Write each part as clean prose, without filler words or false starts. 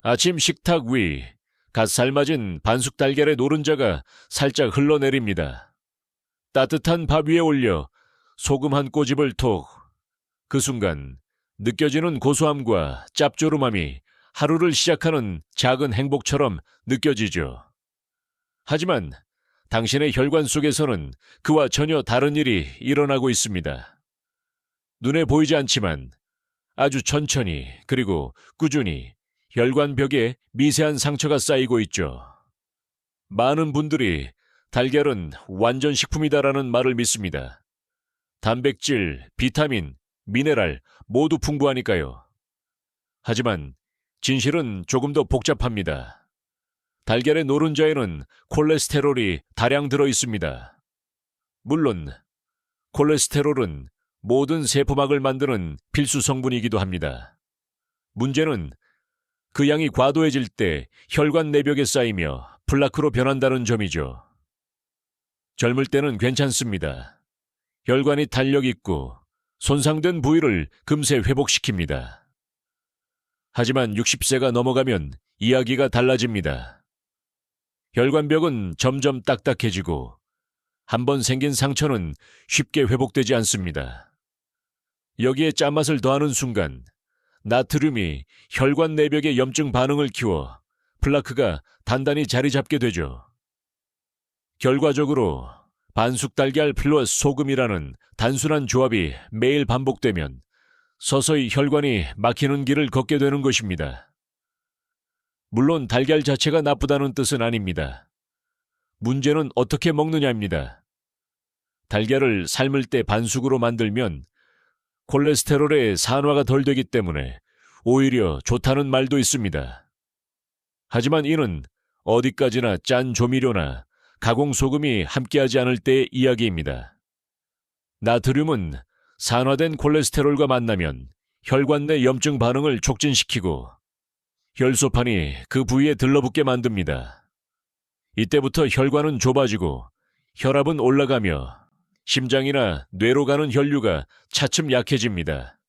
아침 식탁 위, 갓 삶아진 반숙 달걀의 노른자가 살짝 흘러내립니다. 따뜻한 밥 위에 올려 소금 한 꼬집을 톡. 그 순간 느껴지는 고소함과 짭조름함이 하루를 시작하는 작은 행복처럼 느껴지죠. 하지만 당신의 혈관 속에서는 그와 전혀 다른 일이 일어나고 있습니다. 눈에 보이지 않지만 아주 천천히 그리고 꾸준히 혈관벽에 미세한 상처가 쌓이고 있죠. 많은 분들이 달걀은 완전 식품이다라는 말을 믿습니다. 단백질, 비타민, 미네랄 모두 풍부하니까요. 하지만 진실은 조금 더 복잡합니다. 달걀의 노른자에는 콜레스테롤이 다량 들어 있습니다. 물론 콜레스테롤은 모든 세포막을 만드는 필수 성분이기도 합니다. 문제는 그 양이 과도해질 때 혈관 내벽에 쌓이며 플라크로 변한다는 점이죠. 젊을 때는 괜찮습니다. 혈관이 탄력 있고 손상된 부위를 금세 회복시킵니다. 하지만 60세가 넘어가면 이야기가 달라집니다. 혈관벽은 점점 딱딱해지고 한번 생긴 상처는 쉽게 회복되지 않습니다. 여기에 짠맛을 더하는 순간 나트륨이 혈관 내벽의 염증 반응을 키워 플라크가 단단히 자리 잡게 되죠. 결과적으로 반숙 달걀 플러스 소금이라는 단순한 조합이 매일 반복되면 서서히 혈관이 막히는 길을 걷게 되는 것입니다. 물론 달걀 자체가 나쁘다는 뜻은 아닙니다. 문제는 어떻게 먹느냐입니다. 달걀을 삶을 때 반숙으로 만들면 콜레스테롤의 산화가 덜 되기 때문에 오히려 좋다는 말도 있습니다. 하지만 이는 어디까지나 짠 조미료나 가공소금이 함께하지 않을 때의 이야기입니다. 나트륨은 산화된 콜레스테롤과 만나면 혈관 내 염증 반응을 촉진시키고 혈소판이 그 부위에 들러붙게 만듭니다. 이때부터 혈관은 좁아지고 혈압은 올라가며 심장이나 뇌로 가는 혈류가 차츰 약해집니다.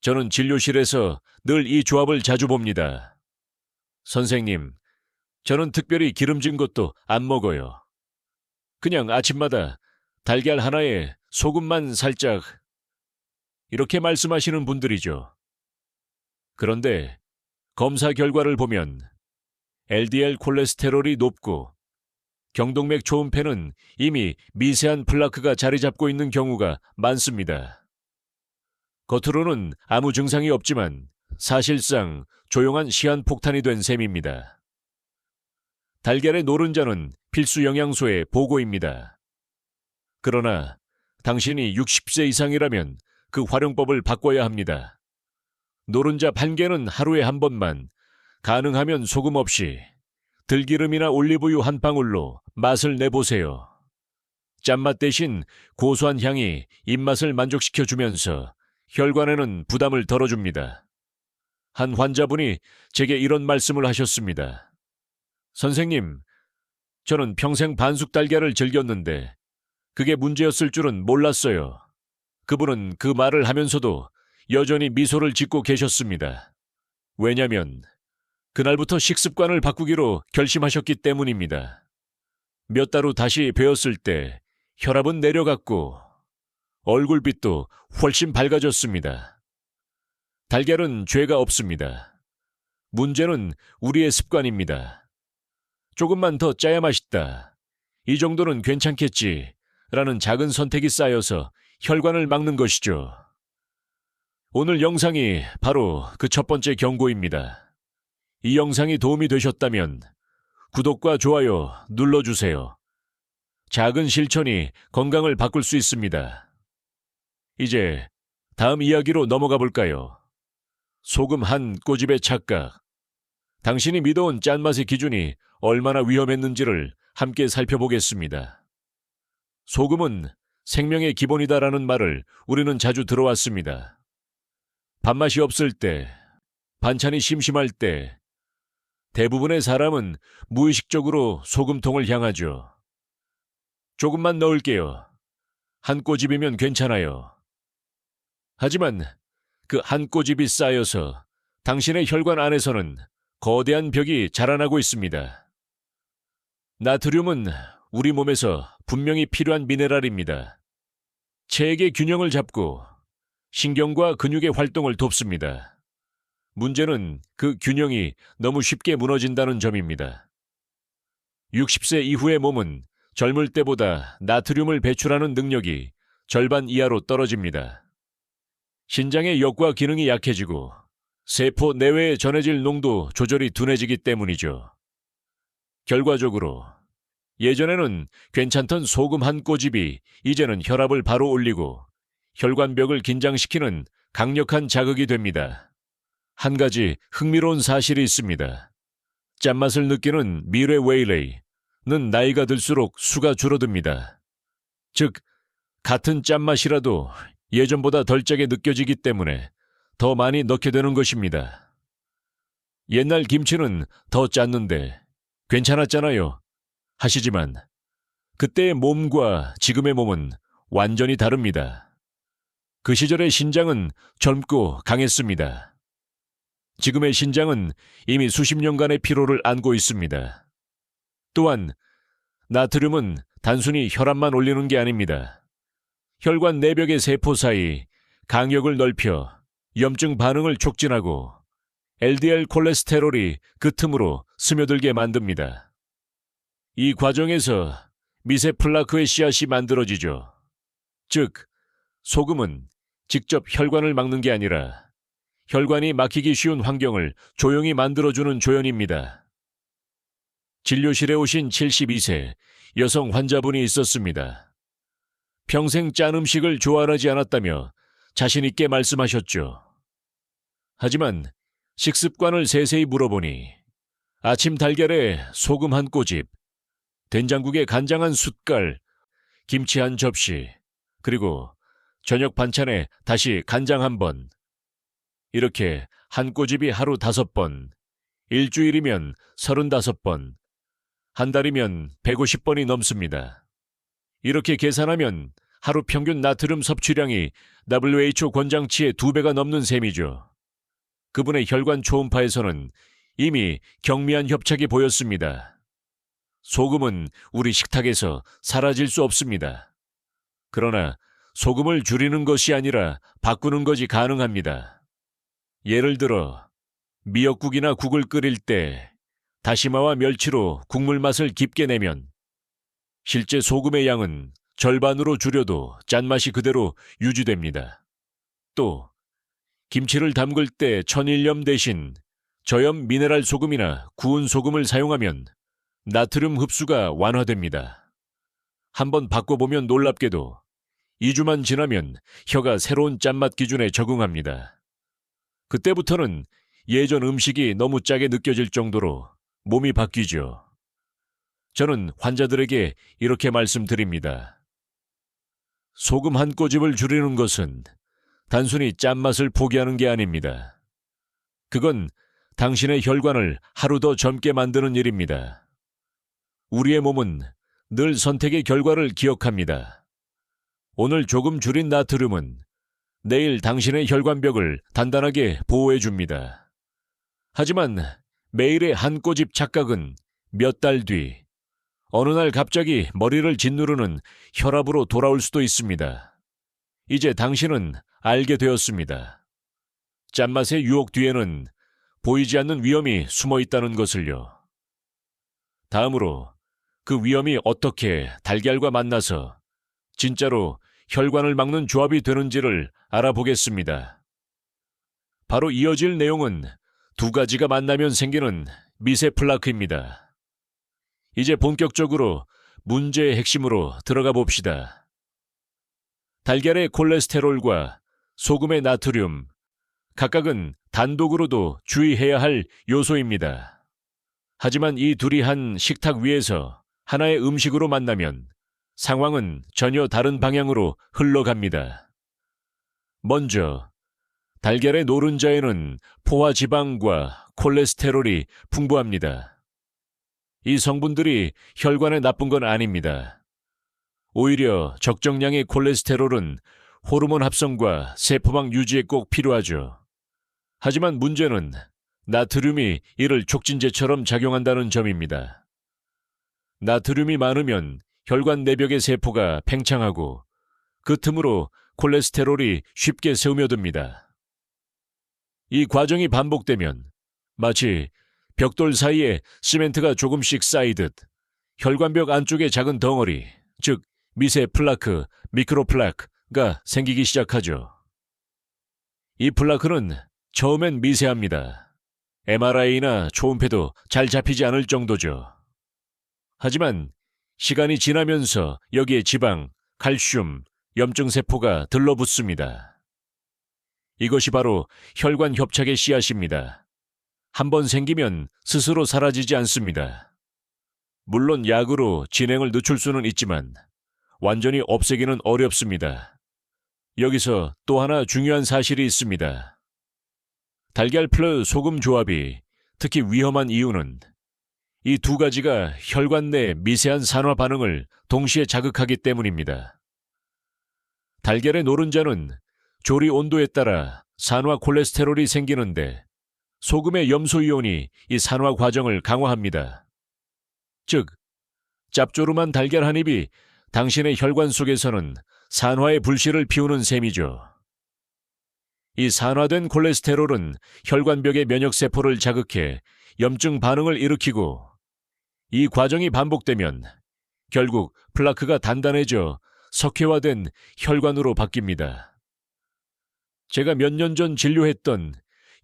저는 진료실에서 늘 이 조합을 자주 봅니다. 선생님, 저는 특별히 기름진 것도 안 먹어요. 그냥 아침마다 달걀 하나에 소금만 살짝, 이렇게 말씀하시는 분들이죠. 그런데 검사 결과를 보면 LDL 콜레스테롤이 높고 경동맥 초음파는 이미 미세한 플라크가 자리 잡고 있는 경우가 많습니다. 겉으로는 아무 증상이 없지만 사실상 조용한 시한폭탄이 된 셈입니다. 달걀의 노른자는 필수 영양소의 보고입니다. 그러나 당신이 60세 이상이라면 그 활용법을 바꿔야 합니다. 노른자 반 개는 하루에 한 번만, 가능하면 소금 없이 들기름이나 올리브유 한 방울로 맛을 내보세요. 짠맛 대신 고소한 향이 입맛을 만족시켜주면서 혈관에는 부담을 덜어줍니다. 한 환자분이 제게 이런 말씀을 하셨습니다. 선생님, 저는 평생 반숙 달걀을 즐겼는데 그게 문제였을 줄은 몰랐어요. 그분은 그 말을 하면서도 여전히 미소를 짓고 계셨습니다. 왜냐면 그날부터 식습관을 바꾸기로 결심하셨기 때문입니다. 몇 달 후 다시 뵈었을 때 혈압은 내려갔고 얼굴빛도 훨씬 밝아졌습니다. 달걀은 죄가 없습니다. 문제는 우리의 습관입니다. 조금만 더 짜야 맛있다. 이 정도는 괜찮겠지. 라는 작은 선택이 쌓여서 혈관을 막는 것이죠. 오늘 영상이 바로 그 첫 번째 경고입니다. 이 영상이 도움이 되셨다면 구독과 좋아요 눌러주세요. 작은 실천이 건강을 바꿀 수 있습니다. 이제 다음 이야기로 넘어가 볼까요? 소금 한 꼬집의 착각. 당신이 믿어온 짠맛의 기준이 얼마나 위험했는지를 함께 살펴보겠습니다. 소금은 생명의 기본이다라는 말을 우리는 자주 들어왔습니다. 밥맛이 없을 때, 반찬이 심심할 때, 대부분의 사람은 무의식적으로 소금통을 향하죠. 조금만 넣을게요. 한 꼬집이면 괜찮아요. 하지만 그 한 꼬집이 쌓여서 당신의 혈관 안에서는 거대한 벽이 자라나고 있습니다. 나트륨은 우리 몸에서 분명히 필요한 미네랄입니다. 체액의 균형을 잡고 신경과 근육의 활동을 돕습니다. 문제는 그 균형이 너무 쉽게 무너진다는 점입니다. 60세 이후의 몸은 젊을 때보다 나트륨을 배출하는 능력이 절반 이하로 떨어집니다. 신장의 역과 기능이 약해지고 세포 내외에 전해질 농도 조절이 둔해지기 때문이죠. 결과적으로 예전에는 괜찮던 소금 한 꼬집이 이제는 혈압을 바로 올리고 혈관벽을 긴장시키는 강력한 자극이 됩니다. 한 가지 흥미로운 사실이 있습니다. 짠맛을 느끼는 미래 웨일레이는 나이가 들수록 수가 줄어듭니다. 즉, 같은 짠맛이라도 예전보다 덜 짜게 느껴지기 때문에 더 많이 넣게 되는 것입니다. 옛날 김치는 더 짰는데 괜찮았잖아요 하시지만 그때의 몸과 지금의 몸은 완전히 다릅니다. 그 시절의 신장은 젊고 강했습니다. 지금의 신장은 이미 수십 년간의 피로를 안고 있습니다. 또한 나트륨은 단순히 혈압만 올리는 게 아닙니다. 혈관 내벽의 세포 사이 강역을 넓혀 염증 반응을 촉진하고 LDL 콜레스테롤이 그 틈으로 스며들게 만듭니다. 이 과정에서 미세 플라크의 씨앗이 만들어지죠. 즉, 소금은 직접 혈관을 막는 게 아니라 혈관이 막히기 쉬운 환경을 조용히 만들어주는 조연입니다. 진료실에 오신 72세 여성 환자분이 있었습니다. 평생 짠 음식을 좋아하지 않았다며 자신 있게 말씀하셨죠. 하지만 식습관을 세세히 물어보니 아침 달걀에 소금 한 꼬집, 된장국에 간장 한 숟갈, 김치 한 접시, 그리고 저녁 반찬에 다시 간장 한 번. 이렇게 한 꼬집이 하루 5번, 일주일이면 35번, 한 달이면 150번이 넘습니다. 이렇게 계산하면 하루 평균 나트륨 섭취량이 WHO 권장치의 2배가 넘는 셈이죠. 그분의 혈관 초음파에서는 이미 경미한 협착이 보였습니다. 소금은 우리 식탁에서 사라질 수 없습니다. 그러나 소금을 줄이는 것이 아니라 바꾸는 것이 가능합니다. 예를 들어 미역국이나 국을 끓일 때 다시마와 멸치로 국물 맛을 깊게 내면 실제 소금의 양은 절반으로 줄여도 짠맛이 그대로 유지됩니다. 또 김치를 담글 때 천일염 대신 저염 미네랄 소금이나 구운 소금을 사용하면 나트륨 흡수가 완화됩니다. 한번 바꿔보면 놀랍게도 2주만 지나면 혀가 새로운 짠맛 기준에 적응합니다. 그때부터는 예전 음식이 너무 짜게 느껴질 정도로 몸이 바뀌죠. 저는 환자들에게 이렇게 말씀드립니다. 소금 한 꼬집을 줄이는 것은 단순히 짠맛을 포기하는 게 아닙니다. 그건 당신의 혈관을 하루 더 젊게 만드는 일입니다. 우리의 몸은 늘 선택의 결과를 기억합니다. 오늘 조금 줄인 나트륨은 내일 당신의 혈관벽을 단단하게 보호해 줍니다. 하지만 매일의 한 꼬집 착각은 몇 달 뒤 어느 날 갑자기 머리를 짓누르는 혈압으로 돌아올 수도 있습니다. 이제 당신은 알게 되었습니다. 짠맛의 유혹 뒤에는 보이지 않는 위험이 숨어 있다는 것을요. 다음으로 그 위험이 어떻게 달걀과 만나서 진짜로 혈관을 막는 조합이 되는지를 알아보겠습니다. 바로 이어질 내용은 2가지가 만나면 생기는 미세 플라크입니다. 이제 본격적으로 문제의 핵심으로 들어가 봅시다. 달걀의 콜레스테롤과 소금의 나트륨, 각각은 단독으로도 주의해야 할 요소입니다. 하지만 이 둘이 한 식탁 위에서 하나의 음식으로 만나면 상황은 전혀 다른 방향으로 흘러갑니다. 먼저, 달걀의 노른자에는 포화 지방과 콜레스테롤이 풍부합니다. 이 성분들이 혈관에 나쁜 건 아닙니다. 오히려 적정량의 콜레스테롤은 호르몬 합성과 세포막 유지에 꼭 필요하죠. 하지만 문제는 나트륨이 이를 촉진제처럼 작용한다는 점입니다. 나트륨이 많으면 혈관 내벽의 세포가 팽창하고 그 틈으로 콜레스테롤이 쉽게 스며듭니다. 이 과정이 반복되면 마치 벽돌 사이에 시멘트가 조금씩 쌓이듯 혈관벽 안쪽에 작은 덩어리, 즉 미세 플라크, 미크로플라크가 생기기 시작하죠. 이 플라크는 처음엔 미세합니다. MRI나 초음파도 잘 잡히지 않을 정도죠. 하지만 시간이 지나면서 여기에 지방, 칼슘, 염증세포가 들러붙습니다. 이것이 바로 혈관 협착의 씨앗입니다. 한번 생기면 스스로 사라지지 않습니다. 물론 약으로 진행을 늦출 수는 있지만 완전히 없애기는 어렵습니다. 여기서 또 하나 중요한 사실이 있습니다. 달걀 플러스 소금 조합이 특히 위험한 이유는 이 두 가지가 혈관 내 미세한 산화 반응을 동시에 자극하기 때문입니다. 달걀의 노른자는 조리 온도에 따라 산화 콜레스테롤이 생기는데 소금의 염소이온이 이 산화 과정을 강화합니다. 즉, 짭조름한 달걀 한 입이 당신의 혈관 속에서는 산화의 불씨를 피우는 셈이죠. 이 산화된 콜레스테롤은 혈관벽의 면역세포를 자극해 염증 반응을 일으키고 이 과정이 반복되면 결국 플라크가 단단해져 석회화된 혈관으로 바뀝니다. 제가 몇 년 전 진료했던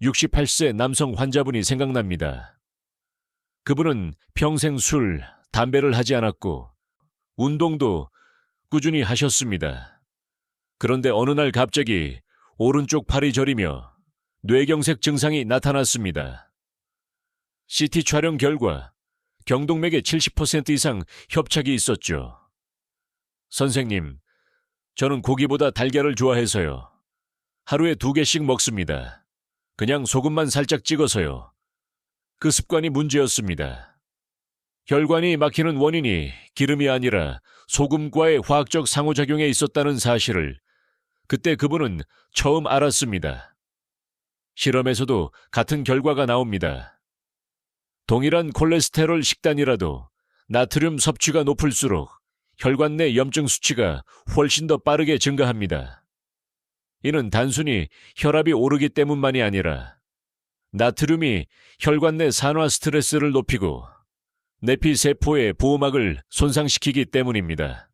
68세 남성 환자분이 생각납니다. 그분은 평생 술, 담배를 하지 않았고 운동도 꾸준히 하셨습니다. 그런데 어느 날 갑자기 오른쪽 팔이 저리며 뇌경색 증상이 나타났습니다. CT 촬영 결과 경동맥의 70% 이상 협착이 있었죠. 선생님, 저는 고기보다 달걀을 좋아해서요. 하루에 2개씩 먹습니다. 그냥 소금만 살짝 찍어서요. 그 습관이 문제였습니다. 혈관이 막히는 원인이 기름이 아니라 소금과의 화학적 상호작용에 있었다는 사실을 그때 그분은 처음 알았습니다. 실험에서도 같은 결과가 나옵니다. 동일한 콜레스테롤 식단이라도 나트륨 섭취가 높을수록 혈관 내 염증 수치가 훨씬 더 빠르게 증가합니다. 이는 단순히 혈압이 오르기 때문만이 아니라 나트륨이 혈관 내 산화 스트레스를 높이고 내피세포의 보호막을 손상시키기 때문입니다.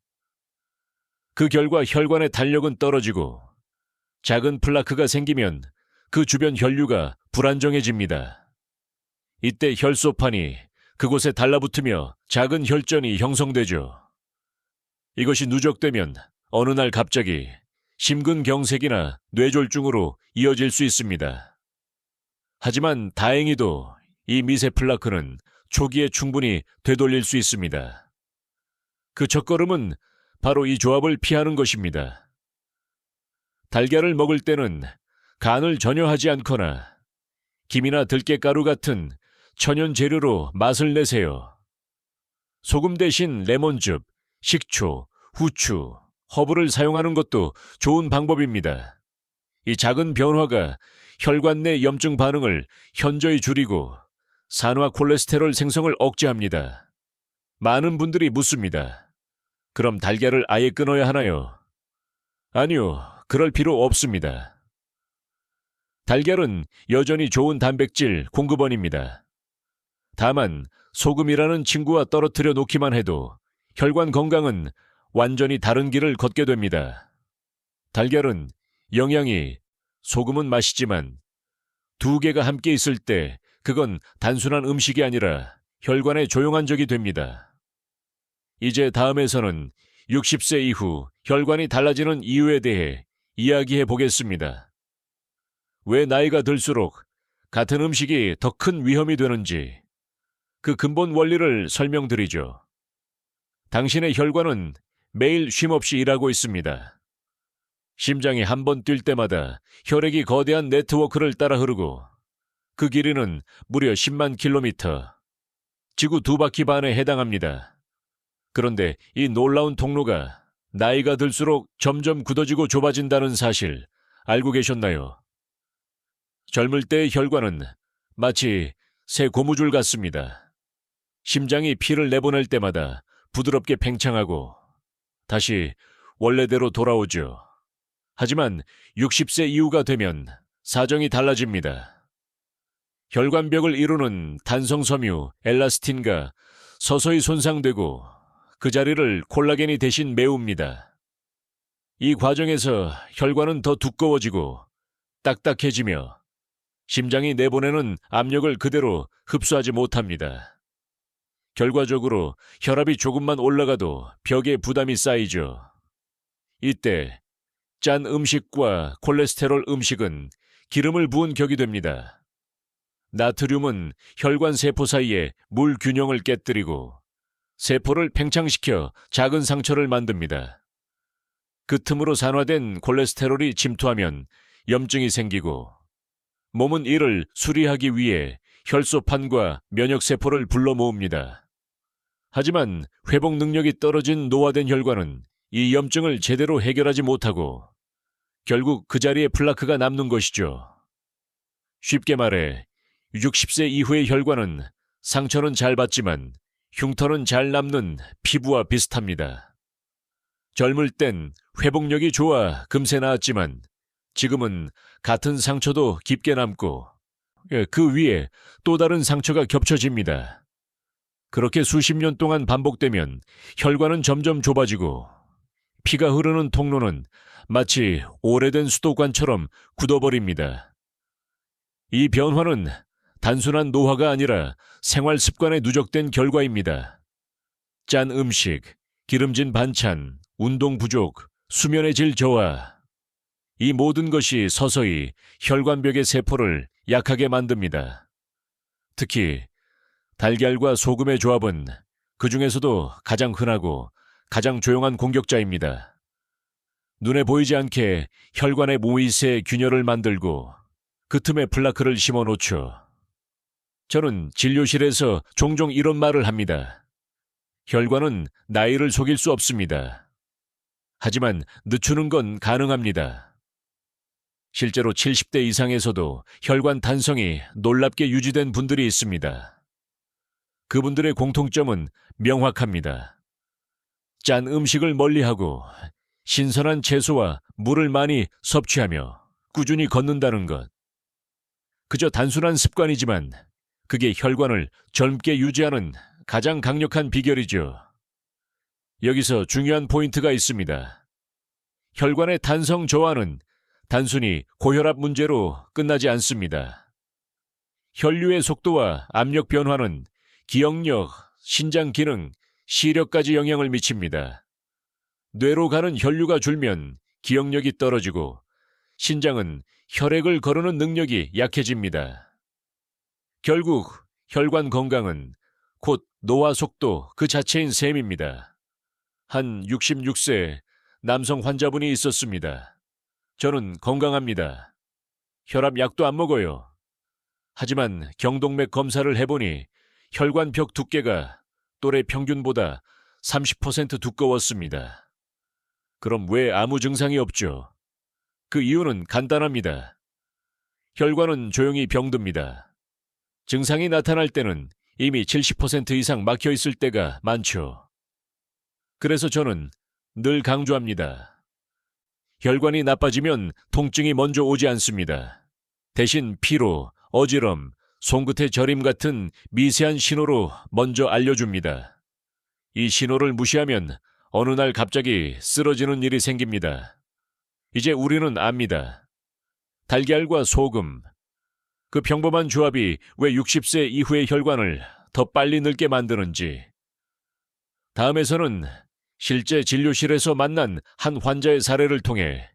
그 결과 혈관의 탄력은 떨어지고 작은 플라크가 생기면 그 주변 혈류가 불안정해집니다. 이때 혈소판이 그곳에 달라붙으며 작은 혈전이 형성되죠. 이것이 누적되면 어느 날 갑자기 심근경색이나 뇌졸중으로 이어질 수 있습니다. 하지만 다행히도 이 미세 플라크는 초기에 충분히 되돌릴 수 있습니다. 그 첫걸음은 바로 이 조합을 피하는 것입니다. 달걀을 먹을 때는 간을 전혀 하지 않거나 김이나 들깨가루 같은 천연 재료로 맛을 내세요. 소금 대신 레몬즙, 식초, 후추, 허브를 사용하는 것도 좋은 방법입니다. 이 작은 변화가 혈관 내 염증 반응을 현저히 줄이고 산화 콜레스테롤 생성을 억제합니다. 많은 분들이 묻습니다. 그럼 달걀을 아예 끊어야 하나요? 아니요, 그럴 필요 없습니다. 달걀은 여전히 좋은 단백질 공급원입니다. 다만 소금이라는 친구와 떨어뜨려 놓기만 해도 혈관 건강은 완전히 다른 길을 걷게 됩니다. 달걀은 영양이 소금은 맛이지만 두 개가 함께 있을 때 그건 단순한 음식이 아니라 혈관의 조용한 적이 됩니다. 이제 다음에서는 60세 이후 혈관이 달라지는 이유에 대해 이야기해 보겠습니다. 왜 나이가 들수록 같은 음식이 더 큰 위험이 되는지 그 근본 원리를 설명드리죠. 당신의 혈관은 매일 쉼없이 일하고 있습니다. 심장이 한 번 뛸 때마다 혈액이 거대한 네트워크를 따라 흐르고 그 길이는 무려 10만 킬로미터, 지구 2바퀴 반에 해당합니다. 그런데 이 놀라운 통로가 나이가 들수록 점점 굳어지고 좁아진다는 사실 알고 계셨나요? 젊을 때의 혈관은 마치 새 고무줄 같습니다. 심장이 피를 내보낼 때마다 부드럽게 팽창하고 다시 원래대로 돌아오죠. 하지만 60세 이후가 되면 사정이 달라집니다. 혈관벽을 이루는 단성섬유 엘라스틴가 서서히 손상되고 그 자리를 콜라겐이 대신 메웁니다. 이 과정에서 혈관은 더 두꺼워지고 딱딱해지며 심장이 내보내는 압력을 그대로 흡수하지 못합니다. 결과적으로 혈압이 조금만 올라가도 벽에 부담이 쌓이죠. 이때 짠 음식과 콜레스테롤 음식은 기름을 부은 격이 됩니다. 나트륨은 혈관 세포 사이에 물 균형을 깨뜨리고 세포를 팽창시켜 작은 상처를 만듭니다. 그 틈으로 산화된 콜레스테롤이 침투하면 염증이 생기고 몸은 이를 수리하기 위해 혈소판과 면역세포를 불러 모읍니다. 하지만 회복 능력이 떨어진 노화된 혈관은 이 염증을 제대로 해결하지 못하고 결국 그 자리에 플라크가 남는 것이죠. 쉽게 말해 60세 이후의 혈관은 상처는 잘 받지만 흉터는 잘 남는 피부와 비슷합니다. 젊을 땐 회복력이 좋아 금세 나았지만 지금은 같은 상처도 깊게 남고 그 위에 또 다른 상처가 겹쳐집니다. 그렇게 수십 년 동안 반복되면 혈관은 점점 좁아지고 피가 흐르는 통로는 마치 오래된 수도관처럼 굳어버립니다. 이 변화는 단순한 노화가 아니라 생활 습관에 누적된 결과입니다. 짠 음식, 기름진 반찬, 운동 부족, 수면의 질 저하. 이 모든 것이 서서히 혈관벽의 세포를 약하게 만듭니다. 특히 달걀과 소금의 조합은 그 중에서도 가장 흔하고 가장 조용한 공격자입니다. 눈에 보이지 않게 혈관의 모이새 균열을 만들고 그 틈에 플라크를 심어놓죠. 저는 진료실에서 종종 이런 말을 합니다. 혈관은 나이를 속일 수 없습니다. 하지만 늦추는 건 가능합니다. 실제로 70대 이상에서도 혈관 탄성이 놀랍게 유지된 분들이 있습니다. 그분들의 공통점은 명확합니다. 짠 음식을 멀리하고 신선한 채소와 물을 많이 섭취하며 꾸준히 걷는다는 것. 그저 단순한 습관이지만 그게 혈관을 젊게 유지하는 가장 강력한 비결이죠. 여기서 중요한 포인트가 있습니다. 혈관의 탄성 저하는 단순히 고혈압 문제로 끝나지 않습니다. 혈류의 속도와 압력 변화는 기억력, 신장 기능, 시력까지 영향을 미칩니다. 뇌로 가는 혈류가 줄면 기억력이 떨어지고 신장은 혈액을 거르는 능력이 약해집니다. 결국 혈관 건강은 곧 노화 속도 그 자체인 셈입니다. 한 66세 남성 환자분이 있었습니다. 저는 건강합니다. 혈압 약도 안 먹어요. 하지만 경동맥 검사를 해보니 혈관벽 두께가 또래 평균보다 30% 두꺼웠습니다. 그럼 왜 아무 증상이 없죠? 그 이유는 간단합니다. 혈관은 조용히 병듭니다. 증상이 나타날 때는 이미 70% 이상 막혀 있을 때가 많죠. 그래서 저는 늘 강조합니다. 혈관이 나빠지면 통증이 먼저 오지 않습니다. 대신 피로, 어지럼, 손끝의 저림 같은 미세한 신호로 먼저 알려줍니다. 이 신호를 무시하면 어느 날 갑자기 쓰러지는 일이 생깁니다. 이제 우리는 압니다. 달걀과 소금, 그 평범한 조합이 왜 60세 이후의 혈관을 더 빨리 늙게 만드는지. 다음에서는 실제 진료실에서 만난 한 환자의 사례를 통해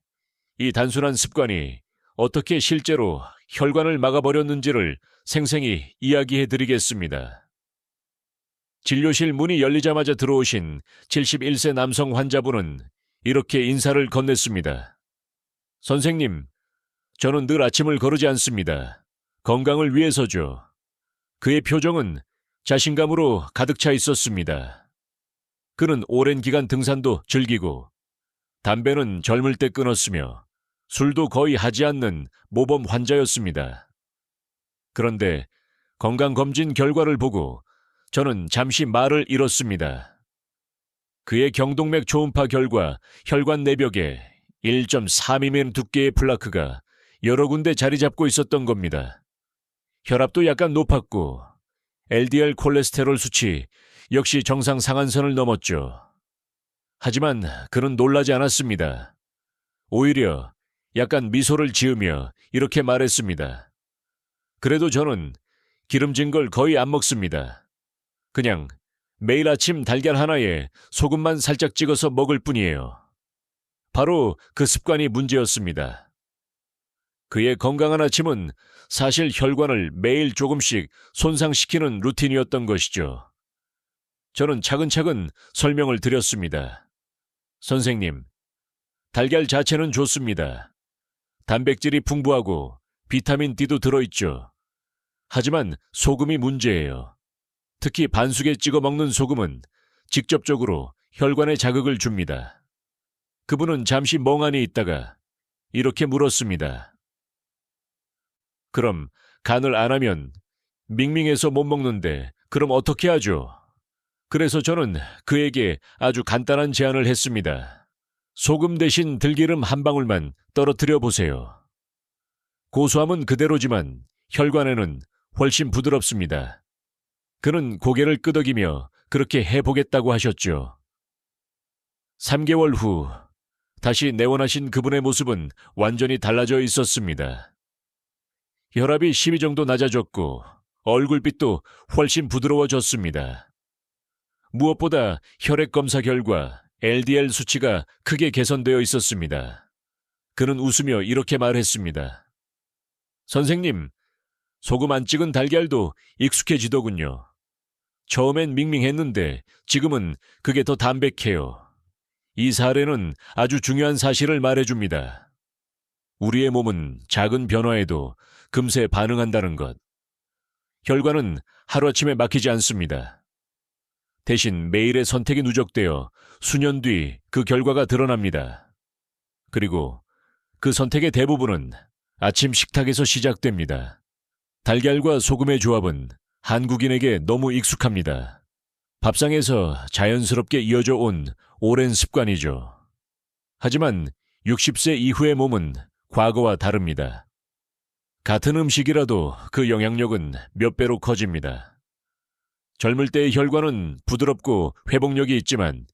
이 단순한 습관이 어떻게 실제로 혈관을 막아버렸는지를 생생히 이야기해 드리겠습니다. 진료실 문이 열리자마자 들어오신 71세 남성 환자분은 이렇게 인사를 건넸습니다. 선생님, 저는 늘 아침을 거르지 않습니다. 건강을 위해서죠. 그의 표정은 자신감으로 가득 차 있었습니다. 그는 오랜 기간 등산도 즐기고 담배는 젊을 때 끊었으며 술도 거의 하지 않는 모범 환자였습니다. 그런데 건강검진 결과를 보고 저는 잠시 말을 잃었습니다. 그의 경동맥 초음파 결과 혈관 내벽에 1.4mm 두께의 플라크가 여러 군데 자리 잡고 있었던 겁니다. 혈압도 약간 높았고 LDL 콜레스테롤 수치 역시 정상 상한선을 넘었죠. 하지만 그는 놀라지 않았습니다. 오히려 약간 미소를 지으며 이렇게 말했습니다. 그래도 저는 기름진 걸 거의 안 먹습니다. 그냥 매일 아침 달걀 하나에 소금만 살짝 찍어서 먹을 뿐이에요. 바로 그 습관이 문제였습니다. 그의 건강한 아침은 사실 혈관을 매일 조금씩 손상시키는 루틴이었던 것이죠. 저는 차근차근 설명을 드렸습니다. 선생님, 달걀 자체는 좋습니다. 단백질이 풍부하고 비타민 D도 들어있죠. 하지만 소금이 문제예요. 특히 반숙에 찍어 먹는 소금은 직접적으로 혈관에 자극을 줍니다. 그분은 잠시 멍하니 있다가 이렇게 물었습니다. 그럼 간을 안 하면 밍밍해서 못 먹는데 그럼 어떻게 하죠? 그래서 저는 그에게 아주 간단한 제안을 했습니다. 소금 대신 들기름 한 방울만 떨어뜨려 보세요. 고소함은 그대로지만 혈관에는 훨씬 부드럽습니다. 그는 고개를 끄덕이며 그렇게 해보겠다고 하셨죠. 3개월 후 다시 내원하신 그분의 모습은 완전히 달라져 있었습니다. 혈압이 12 정도 낮아졌고 얼굴빛도 훨씬 부드러워졌습니다. 무엇보다 혈액 검사 결과 LDL 수치가 크게 개선되어 있었습니다. 그는 웃으며 이렇게 말했습니다. 선생님, 소금 안 찍은 달걀도 익숙해지더군요. 처음엔 밍밍했는데 지금은 그게 더 담백해요. 이 사례는 아주 중요한 사실을 말해줍니다. 우리의 몸은 작은 변화에도 금세 반응한다는 것. 혈관은 하루아침에 막히지 않습니다. 대신 매일의 선택이 누적되어 수년 뒤 그 결과가 드러납니다. 그리고 그 선택의 대부분은 아침 식탁에서 시작됩니다. 달걀과 소금의 조합은 한국인에게 너무 익숙합니다. 밥상에서 자연스럽게 이어져 온 오랜 습관이죠. 하지만 60세 이후의 몸은 과거와 다릅니다. 같은 음식이라도 그 영향력은 몇 배로 커집니다. 젊을 때의 혈관은 부드럽고 회복력이 있지만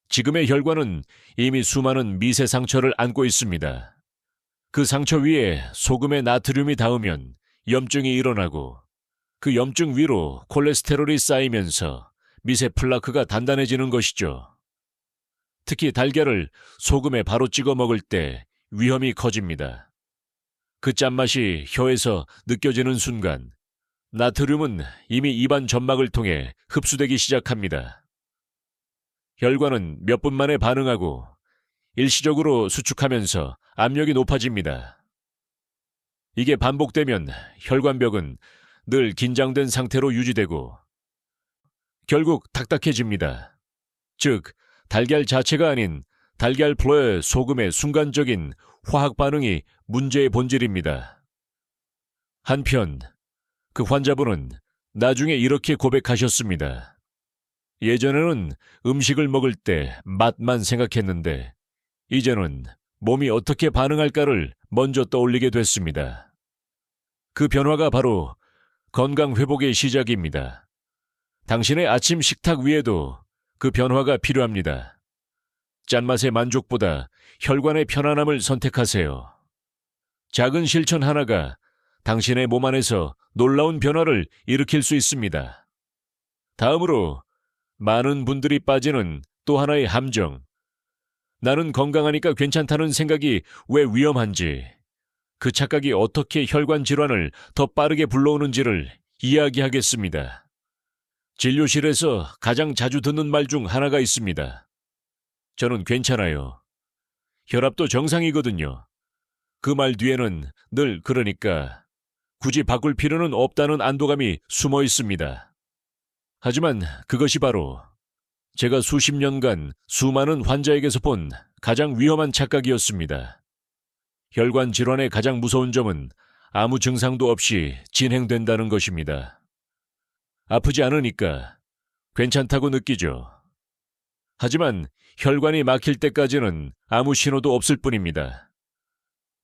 지금의 혈관은 이미 수많은 미세 상처를 안고 있습니다. 그 상처 위에 소금의 나트륨이 닿으면 염증이 일어나고 그 염증 위로 콜레스테롤이 쌓이면서 미세 플라크가 단단해지는 것이죠. 특히 달걀을 소금에 바로 찍어 먹을 때 위험이 커집니다. 그 짠맛이 혀에서 느껴지는 순간 나트륨은 이미 입안 점막을 통해 흡수되기 시작합니다. 혈관은 몇 분 만에 반응하고 일시적으로 수축하면서 압력이 높아집니다. 이게 반복되면 혈관벽은 늘 긴장된 상태로 유지되고 결국 딱딱해집니다. 즉, 달걀 자체가 아닌 달걀 플러의 소금의 순간적인 화학 반응이 문제의 본질입니다. 한편 그 환자분은 나중에 이렇게 고백하셨습니다. 예전에는 음식을 먹을 때 맛만 생각했는데 이제는 몸이 어떻게 반응할까를 먼저 떠올리게 됐습니다. 그 변화가 바로 건강 회복의 시작입니다. 당신의 아침 식탁 위에도 그 변화가 필요합니다. 짠맛의 만족보다 혈관의 편안함을 선택하세요. 작은 실천 하나가 당신의 몸 안에서 놀라운 변화를 일으킬 수 있습니다. 다음으로 많은 분들이 빠지는 또 하나의 함정. 나는 건강하니까 괜찮다는 생각이 왜 위험한지, 그 착각이 어떻게 혈관 질환을 더 빠르게 불러오는지를 이야기하겠습니다. 진료실에서 가장 자주 듣는 말 중 하나가 있습니다. 저는 괜찮아요. 혈압도 정상이거든요. 그 말 뒤에는 늘 그러니까 굳이 바꿀 필요는 없다는 안도감이 숨어 있습니다. 하지만 그것이 바로 제가 수십 년간 수많은 환자에게서 본 가장 위험한 착각이었습니다. 혈관 질환의 가장 무서운 점은 아무 증상도 없이 진행된다는 것입니다. 아프지 않으니까 괜찮다고 느끼죠. 하지만 혈관이 막힐 때까지는 아무 신호도 없을 뿐입니다.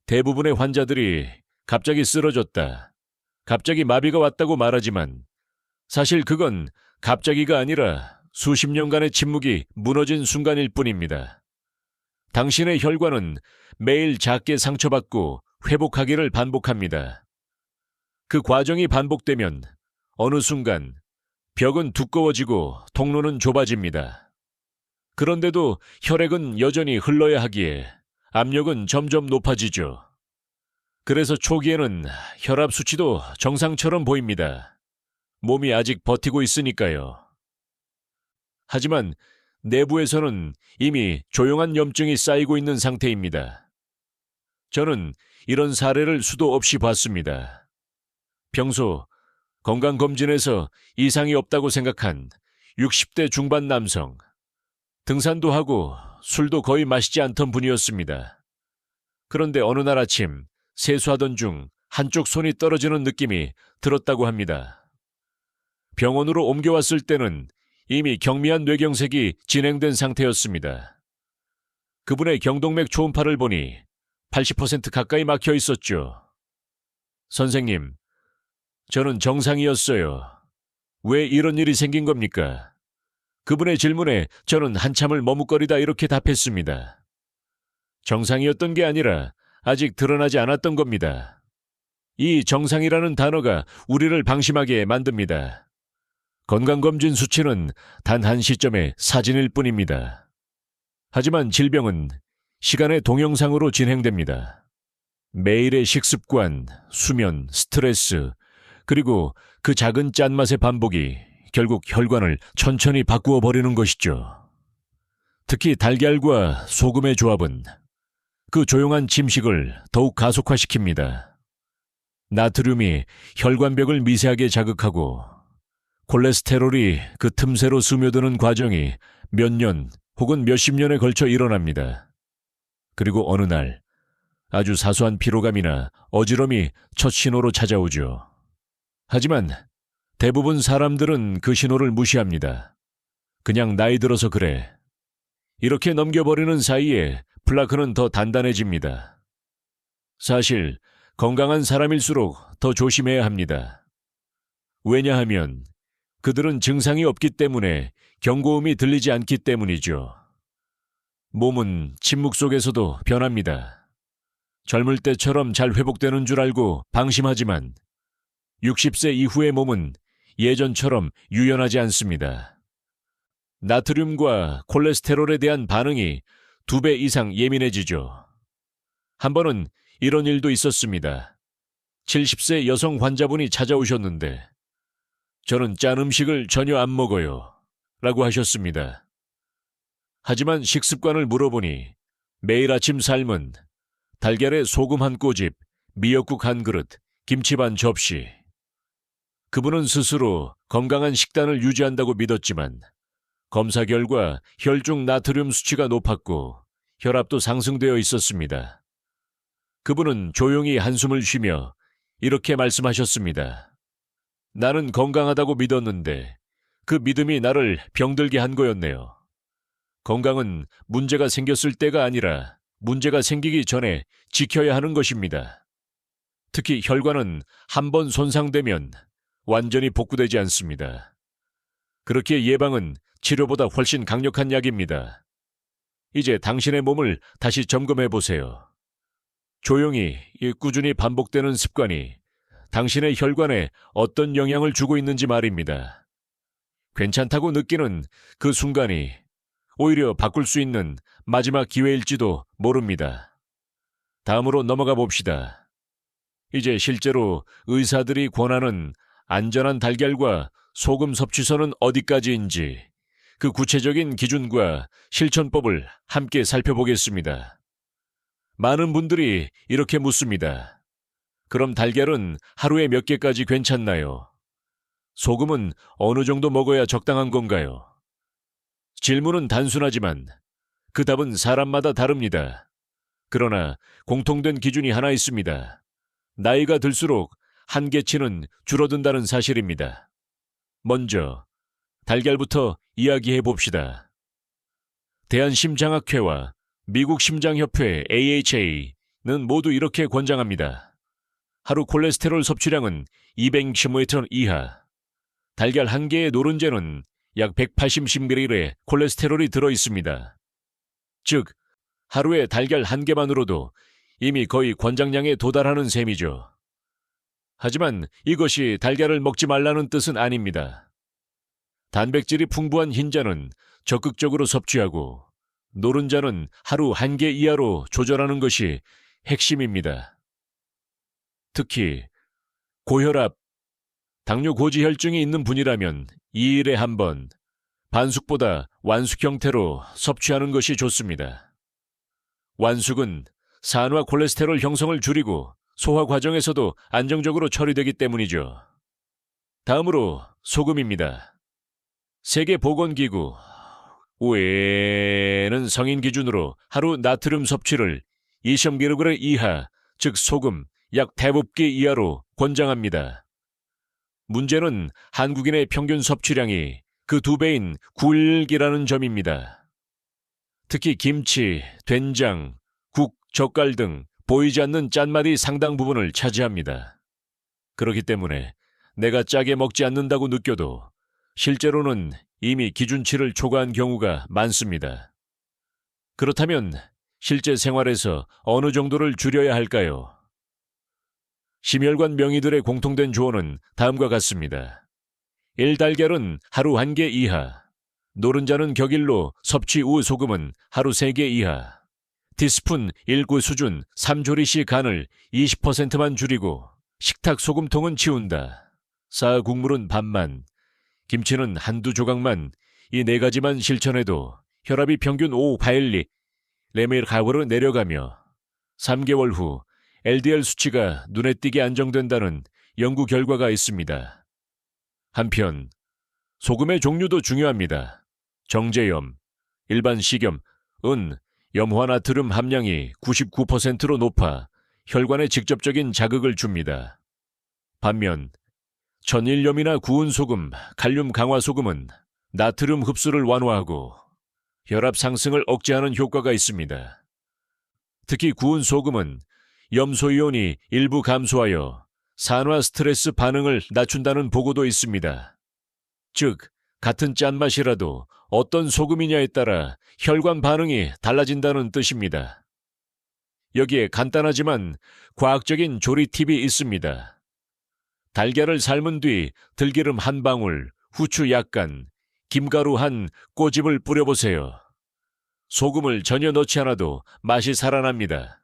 대부분의 환자들이 갑자기 쓰러졌다, 갑자기 마비가 왔다고 말하지만 사실 그건 갑자기가 아니라 수십 년간의 침묵이 무너진 순간일 뿐입니다. 당신의 혈관은 매일 작게 상처받고 회복하기를 반복합니다. 그 과정이 반복되면 어느 순간 벽은 두꺼워지고 통로는 좁아집니다. 그런데도 혈액은 여전히 흘러야 하기에 압력은 점점 높아지죠. 그래서 초기에는 혈압 수치도 정상처럼 보입니다. 몸이 아직 버티고 있으니까요. 하지만 내부에서는 이미 조용한 염증이 쌓이고 있는 상태입니다. 저는 이런 사례를 수도 없이 봤습니다. 평소 건강검진에서 이상이 없다고 생각한 60대 중반 남성, 등산도 하고 술도 거의 마시지 않던 분이었습니다. 그런데 어느 날 아침 세수하던 중 한쪽 손이 떨어지는 느낌이 들었다고 합니다. 병원으로 옮겨왔을 때는 이미 경미한 뇌경색이 진행된 상태였습니다. 그분의 경동맥 초음파를 보니 80% 가까이 막혀 있었죠. 선생님, 저는 정상이었어요. 왜 이런 일이 생긴 겁니까? 그분의 질문에 저는 한참을 머뭇거리다 이렇게 답했습니다. 정상이었던 게 아니라 아직 드러나지 않았던 겁니다. 이 정상이라는 단어가 우리를 방심하게 만듭니다. 건강검진 수치는 단 한 시점의 사진일 뿐입니다. 하지만 질병은 시간의 동영상으로 진행됩니다. 매일의 식습관, 수면, 스트레스, 그리고 그 작은 짠맛의 반복이 결국 혈관을 천천히 바꾸어 버리는 것이죠. 특히 달걀과 소금의 조합은 그 조용한 침식을 더욱 가속화시킵니다. 나트륨이 혈관벽을 미세하게 자극하고 콜레스테롤이 그 틈새로 스며드는 과정이 몇 년 혹은 몇십 년에 걸쳐 일어납니다. 그리고 어느 날 아주 사소한 피로감이나 어지럼이 첫 신호로 찾아오죠. 하지만 대부분 사람들은 그 신호를 무시합니다. 그냥 나이 들어서 그래. 이렇게 넘겨버리는 사이에 플라크는 더 단단해집니다. 사실 건강한 사람일수록 더 조심해야 합니다. 왜냐하면 그들은 증상이 없기 때문에 경고음이 들리지 않기 때문이죠. 몸은 침묵 속에서도 변합니다. 젊을 때처럼 잘 회복되는 줄 알고 방심하지만 60세 이후의 몸은 예전처럼 유연하지 않습니다. 나트륨과 콜레스테롤에 대한 반응이 2배 이상 예민해지죠. 한 번은 이런 일도 있었습니다. 70세 여성 환자분이 찾아오셨는데 저는 짠 음식을 전혀 안 먹어요 라고 하셨습니다. 하지만 식습관을 물어보니 매일 아침 삶은 달걀에 소금 한 꼬집, 미역국 한 그릇, 김치 반 접시. 그분은 스스로 건강한 식단을 유지한다고 믿었지만 검사 결과 혈중 나트륨 수치가 높았고 혈압도 상승되어 있었습니다. 그분은 조용히 한숨을 쉬며 이렇게 말씀하셨습니다. 나는 건강하다고 믿었는데 그 믿음이 나를 병들게 한 거였네요. 건강은 문제가 생겼을 때가 아니라 문제가 생기기 전에 지켜야 하는 것입니다. 특히 혈관은 한 번 손상되면 완전히 복구되지 않습니다. 그렇게 예방은 치료보다 훨씬 강력한 약입니다. 이제 당신의 몸을 다시 점검해 보세요. 조용히 꾸준히 반복되는 습관이 당신의 혈관에 어떤 영향을 주고 있는지 말입니다. 괜찮다고 느끼는 그 순간이 오히려 바꿀 수 있는 마지막 기회일지도 모릅니다. 다음으로 넘어가 봅시다. 이제 실제로 의사들이 권하는 안전한 달걀과 소금 섭취선은 어디까지인지 그 구체적인 기준과 실천법을 함께 살펴보겠습니다. 많은 분들이 이렇게 묻습니다. 그럼 달걀은 하루에 몇 개까지 괜찮나요? 소금은 어느 정도 먹어야 적당한 건가요? 질문은 단순하지만 그 답은 사람마다 다릅니다. 그러나 공통된 기준이 하나 있습니다. 나이가 들수록 한계치는 줄어든다는 사실입니다. 먼저 달걀부터 이야기해 봅시다. 대한심장학회와 미국 심장협회 AHA는 모두 이렇게 권장합니다. 하루 콜레스테롤 섭취량은 200ml 이하. 달걀 한 개의 노른자는 약 180mg의 콜레스테롤이 들어 있습니다. 즉, 하루에 달걀 한 개만으로도 이미 거의 권장량에 도달하는 셈이죠. 하지만 이것이 달걀을 먹지 말라는 뜻은 아닙니다. 단백질이 풍부한 흰자는 적극적으로 섭취하고 노른자는 하루 한 개 이하로 조절하는 것이 핵심입니다. 특히 고혈압, 당뇨 고지혈증이 있는 분이라면 2일에 한 번, 반숙보다 완숙 형태로 섭취하는 것이 좋습니다. 완숙은 산화 콜레스테롤 형성을 줄이고 소화 과정에서도 안정적으로 처리되기 때문이죠. 다음으로 소금입니다. 세계보건기구 OE는 성인 기준으로 하루 나트륨 섭취를 20mg 이하, 즉 소금 약 대접기 이하로 권장합니다. 문제는 한국인의 평균 섭취량이 그 2배인 9일기라는 점입니다. 특히 김치, 된장, 국, 젓갈 등 보이지 않는 짠맛이 상당 부분을 차지합니다. 그렇기 때문에 내가 짜게 먹지 않는다고 느껴도 실제로는 이미 기준치를 초과한 경우가 많습니다. 그렇다면 실제 생활에서 어느 정도를 줄여야 할까요? 심혈관 명의들의 공통된 조언은 다음과 같습니다. 1달걀은 하루 1개 이하, 노른자는 격일로 섭취 후 소금은 하루 3개 이하, 티스푼 1구 수준 3조리씨 간을 20%만 줄이고 식탁 소금통은 치운다. 쌀 국물은 반만, 김치는 한두 조각만, 이 4가지만 실천해도 혈압이 평균 5파일리 레밀가브로 내려가며 3개월 후 LDL 수치가 눈에 띄게 안정된다는 연구 결과가 있습니다. 한편 소금의 종류도 중요합니다. 정제염, 일반 식염, 은 염화나트륨 함량이 99%로 높아 혈관에 직접적인 자극을 줍니다. 반면 전일염이나 구운 소금, 칼륨 강화 소금은 나트륨 흡수를 완화하고 혈압 상승을 억제하는 효과가 있습니다. 특히 구운 소금은 염소이온이 일부 감소하여 산화 스트레스 반응을 낮춘다는 보고도 있습니다. 즉, 같은 짠맛이라도 어떤 소금이냐에 따라 혈관 반응이 달라진다는 뜻입니다. 여기에 간단하지만 과학적인 조리 팁이 있습니다. 달걀을 삶은 뒤 들기름 한 방울, 후추 약간, 김가루 한 꼬집을 뿌려보세요. 소금을 전혀 넣지 않아도 맛이 살아납니다.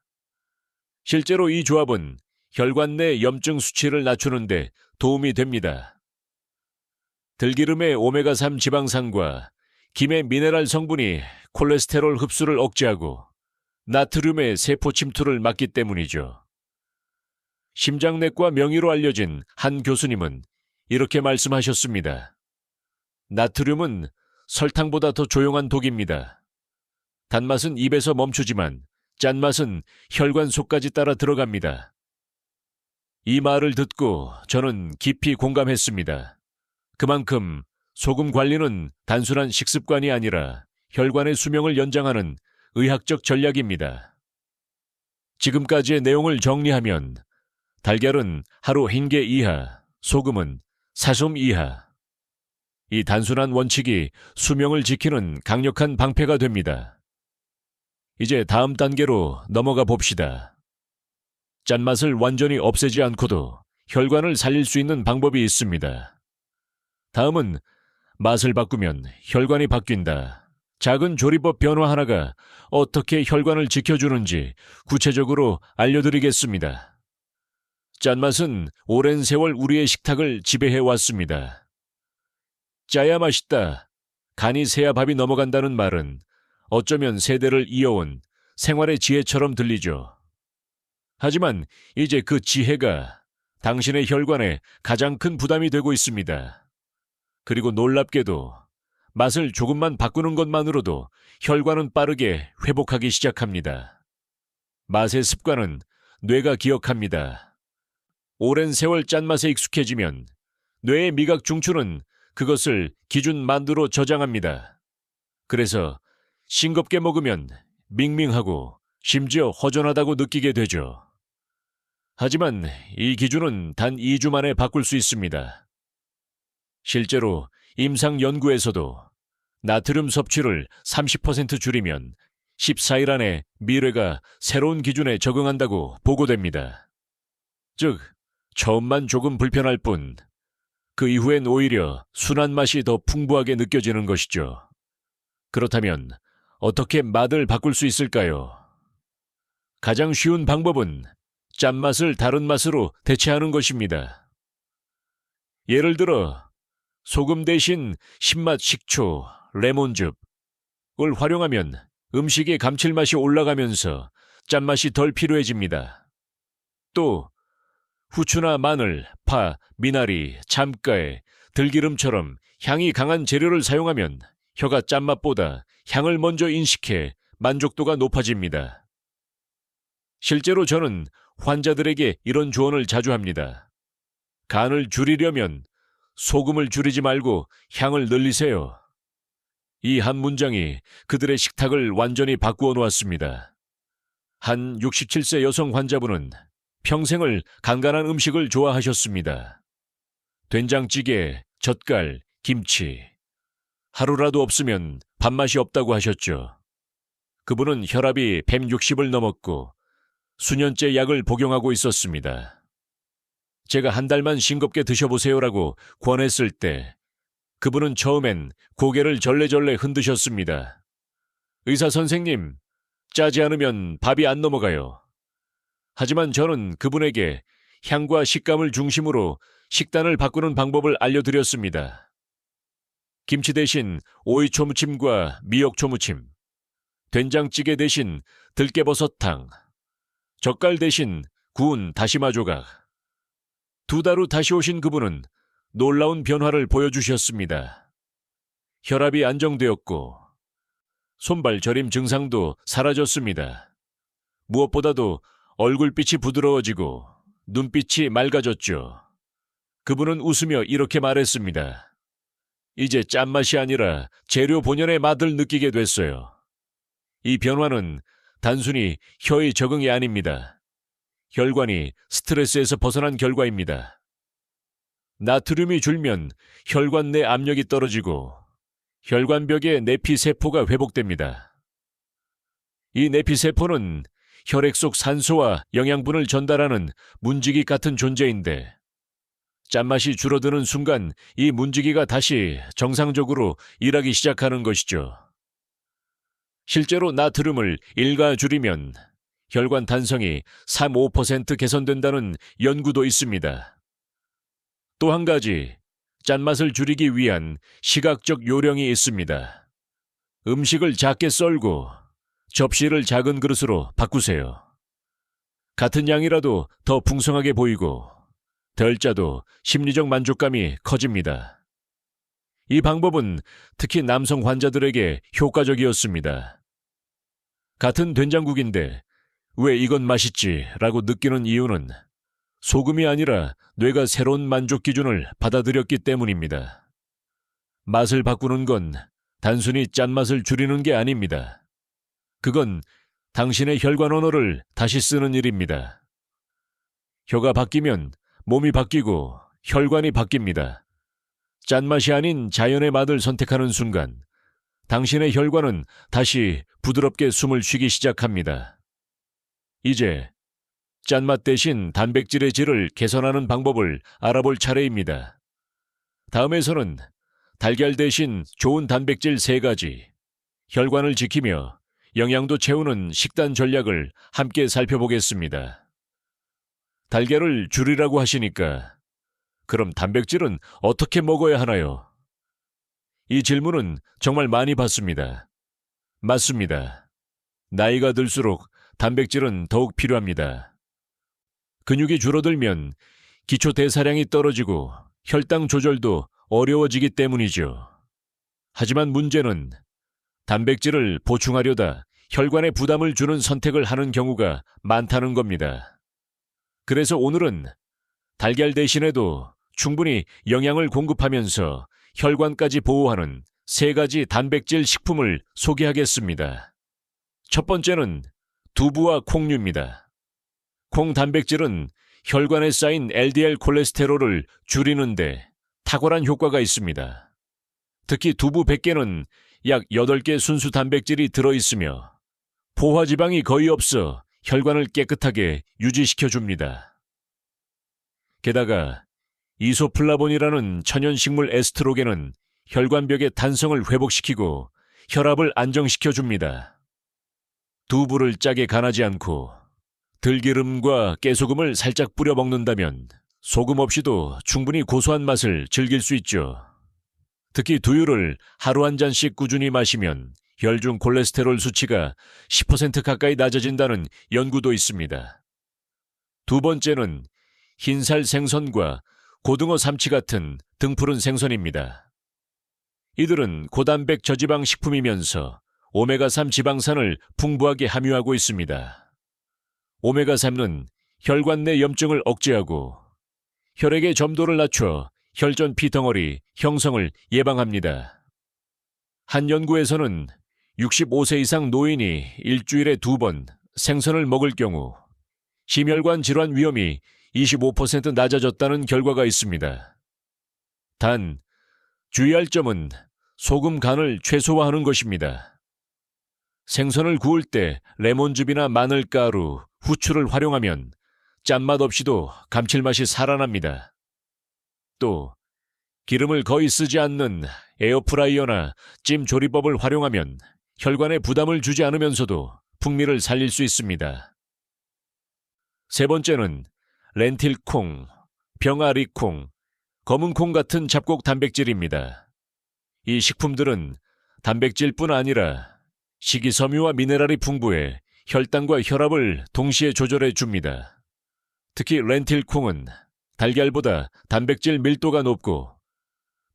실제로 이 조합은 혈관 내 염증 수치를 낮추는 데 도움이 됩니다. 들기름의 오메가3 지방산과 김의 미네랄 성분이 콜레스테롤 흡수를 억제하고 나트륨의 세포 침투를 막기 때문이죠. 심장내과 명의로 알려진 한 교수님은 이렇게 말씀하셨습니다. 나트륨은 설탕보다 더 조용한 독입니다. 단맛은 입에서 멈추지만 짠맛은 혈관 속까지 따라 들어갑니다. 이 말을 듣고 저는 깊이 공감했습니다. 그만큼 소금 관리는 단순한 식습관이 아니라 혈관의 수명을 연장하는 의학적 전략입니다. 지금까지의 내용을 정리하면 달걀은 하루 1개 이하, 소금은 4솜 이하. 이 단순한 원칙이 수명을 지키는 강력한 방패가 됩니다. 이제 다음 단계로 넘어가 봅시다. 짠맛을 완전히 없애지 않고도 혈관을 살릴 수 있는 방법이 있습니다. 다음은 맛을 바꾸면 혈관이 바뀐다. 작은 조리법 변화 하나가 어떻게 혈관을 지켜주는지 구체적으로 알려드리겠습니다. 짠맛은 오랜 세월 우리의 식탁을 지배해 왔습니다. 짜야 맛있다, 간이 새야 밥이 넘어간다는 말은 어쩌면 세대를 이어온 생활의 지혜처럼 들리죠. 하지만 이제 그 지혜가 당신의 혈관에 가장 큰 부담이 되고 있습니다. 그리고 놀랍게도 맛을 조금만 바꾸는 것만으로도 혈관은 빠르게 회복하기 시작합니다. 맛의 습관은 뇌가 기억합니다. 오랜 세월 짠맛에 익숙해지면 뇌의 미각 중추는 그것을 기준 만두로 저장합니다. 그래서 싱겁게 먹으면 밍밍하고 심지어 허전하다고 느끼게 되죠. 하지만 이 기준은 단 2주 만에 바꿀 수 있습니다. 실제로 임상 연구에서도 나트륨 섭취를 30% 줄이면 14일 안에 미뢰가 새로운 기준에 적응한다고 보고됩니다. 즉, 처음만 조금 불편할 뿐, 그 이후엔 오히려 순한 맛이 더 풍부하게 느껴지는 것이죠. 그렇다면 어떻게 맛을 바꿀 수 있을까요? 가장 쉬운 방법은 짠맛을 다른 맛으로 대체하는 것입니다. 예를 들어 소금 대신 신맛 식초, 레몬즙을 활용하면 음식의 감칠맛이 올라가면서 짠맛이 덜 필요해집니다. 또 후추나 마늘, 파, 미나리, 참깨, 들기름처럼 향이 강한 재료를 사용하면 혀가 짠맛보다 향을 먼저 인식해 만족도가 높아집니다. 실제로 저는 환자들에게 이런 조언을 자주 합니다. 간을 줄이려면 소금을 줄이지 말고 향을 늘리세요. 이 한 문장이 그들의 식탁을 완전히 바꾸어 놓았습니다. 한 67세 여성 환자분은 평생을 간간한 음식을 좋아하셨습니다. 된장찌개, 젓갈, 김치. 하루라도 없으면 밥맛이 없다고 하셨죠. 그분은 혈압이 160을 넘었고 수년째 약을 복용하고 있었습니다. 제가 한 달만 싱겁게 드셔보세요라고 권했을 때 그분은 처음엔 고개를 절레절레 흔드셨습니다. 의사 선생님, 짜지 않으면 밥이 안 넘어가요. 하지만 저는 그분에게 향과 식감을 중심으로 식단을 바꾸는 방법을 알려드렸습니다. 김치 대신 오이초무침과 미역초무침, 된장찌개 대신 들깨버섯탕, 젓갈 대신 구운 다시마 조각. 2달 후 다시 오신 그분은 놀라운 변화를 보여주셨습니다. 혈압이 안정되었고 손발 저림 증상도 사라졌습니다. 무엇보다도 얼굴빛이 부드러워지고 눈빛이 맑아졌죠. 그분은 웃으며 이렇게 말했습니다. 이제 짠맛이 아니라 재료 본연의 맛을 느끼게 됐어요. 이 변화는 단순히 혀의 적응이 아닙니다. 혈관이 스트레스에서 벗어난 결과입니다. 나트륨이 줄면 혈관 내 압력이 떨어지고 혈관벽의 내피세포가 회복됩니다. 이 내피세포는 혈액 속 산소와 영양분을 전달하는 문지기 같은 존재인데 짠맛이 줄어드는 순간 이 문지기가 다시 정상적으로 일하기 시작하는 것이죠. 실제로 나트륨을 일가 줄이면 혈관 탄성이 3~5% 개선된다는 연구도 있습니다. 또 한 가지, 짠맛을 줄이기 위한 시각적 요령이 있습니다. 음식을 작게 썰고 접시를 작은 그릇으로 바꾸세요. 같은 양이라도 더 풍성하게 보이고 덜 짜도 심리적 만족감이 커집니다. 이 방법은 특히 남성 환자들에게 효과적이었습니다. 같은 된장국인데 왜 이건 맛있지? 라고 느끼는 이유는 소금이 아니라 뇌가 새로운 만족 기준을 받아들였기 때문입니다. 맛을 바꾸는 건 단순히 짠맛을 줄이는 게 아닙니다. 그건 당신의 혈관 언어를 다시 쓰는 일입니다. 혀가 바뀌면 몸이 바뀌고 혈관이 바뀝니다. 짠맛이 아닌 자연의 맛을 선택하는 순간 당신의 혈관은 다시 부드럽게 숨을 쉬기 시작합니다. 이제 짠맛 대신 단백질의 질을 개선하는 방법을 알아볼 차례입니다. 다음에서는 달걀 대신 좋은 단백질 3가지, 혈관을 지키며 영양도 채우는 식단 전략을 함께 살펴보겠습니다. 달걀을 줄이라고 하시니까 그럼 단백질은 어떻게 먹어야 하나요? 이 질문은 정말 많이 받습니다. 맞습니다. 나이가 들수록 단백질은 더욱 필요합니다. 근육이 줄어들면 기초 대사량이 떨어지고 혈당 조절도 어려워지기 때문이죠. 하지만 문제는 단백질을 보충하려다 혈관에 부담을 주는 선택을 하는 경우가 많다는 겁니다. 그래서 오늘은 달걀 대신에도 충분히 영양을 공급하면서 혈관까지 보호하는 3가지 단백질 식품을 소개하겠습니다. 첫 번째는 두부와 콩류입니다. 콩 단백질은 혈관에 쌓인 LDL 콜레스테롤을 줄이는데 탁월한 효과가 있습니다. 특히 두부 100개는 약 8개 순수 단백질이 들어있으며 포화지방이 거의 없어 혈관을 깨끗하게 유지시켜줍니다. 게다가 이소플라본이라는 천연식물 에스트로겐은 혈관벽의 탄성을 회복시키고 혈압을 안정시켜줍니다. 두부를 짜게 간하지 않고 들기름과 깨소금을 살짝 뿌려 먹는다면 소금 없이도 충분히 고소한 맛을 즐길 수 있죠. 특히 두유를 하루 한 잔씩 꾸준히 마시면 혈중 콜레스테롤 수치가 10% 가까이 낮아진다는 연구도 있습니다. 두 번째는 흰살 생선과 고등어 삼치 같은 등푸른 생선입니다. 이들은 고단백 저지방 식품이면서 오메가3 지방산을 풍부하게 함유하고 있습니다. 오메가3는 혈관 내 염증을 억제하고 혈액의 점도를 낮춰 혈전 피덩어리 형성을 예방합니다. 한 연구에서는 65세 이상 노인이 일주일에 2번 생선을 먹을 경우 심혈관 질환 위험이 25% 낮아졌다는 결과가 있습니다. 단, 주의할 점은 소금 간을 최소화하는 것입니다. 생선을 구울 때 레몬즙이나 마늘가루, 후추를 활용하면 짠맛 없이도 감칠맛이 살아납니다. 또 기름을 거의 쓰지 않는 에어프라이어나 찜 조리법을 활용하면 혈관에 부담을 주지 않으면서도 풍미를 살릴 수 있습니다. 세 번째는 렌틸콩, 병아리콩, 검은콩 같은 잡곡 단백질입니다. 이 식품들은 단백질뿐 아니라 식이섬유와 미네랄이 풍부해 혈당과 혈압을 동시에 조절해 줍니다. 특히 렌틸콩은 달걀보다 단백질 밀도가 높고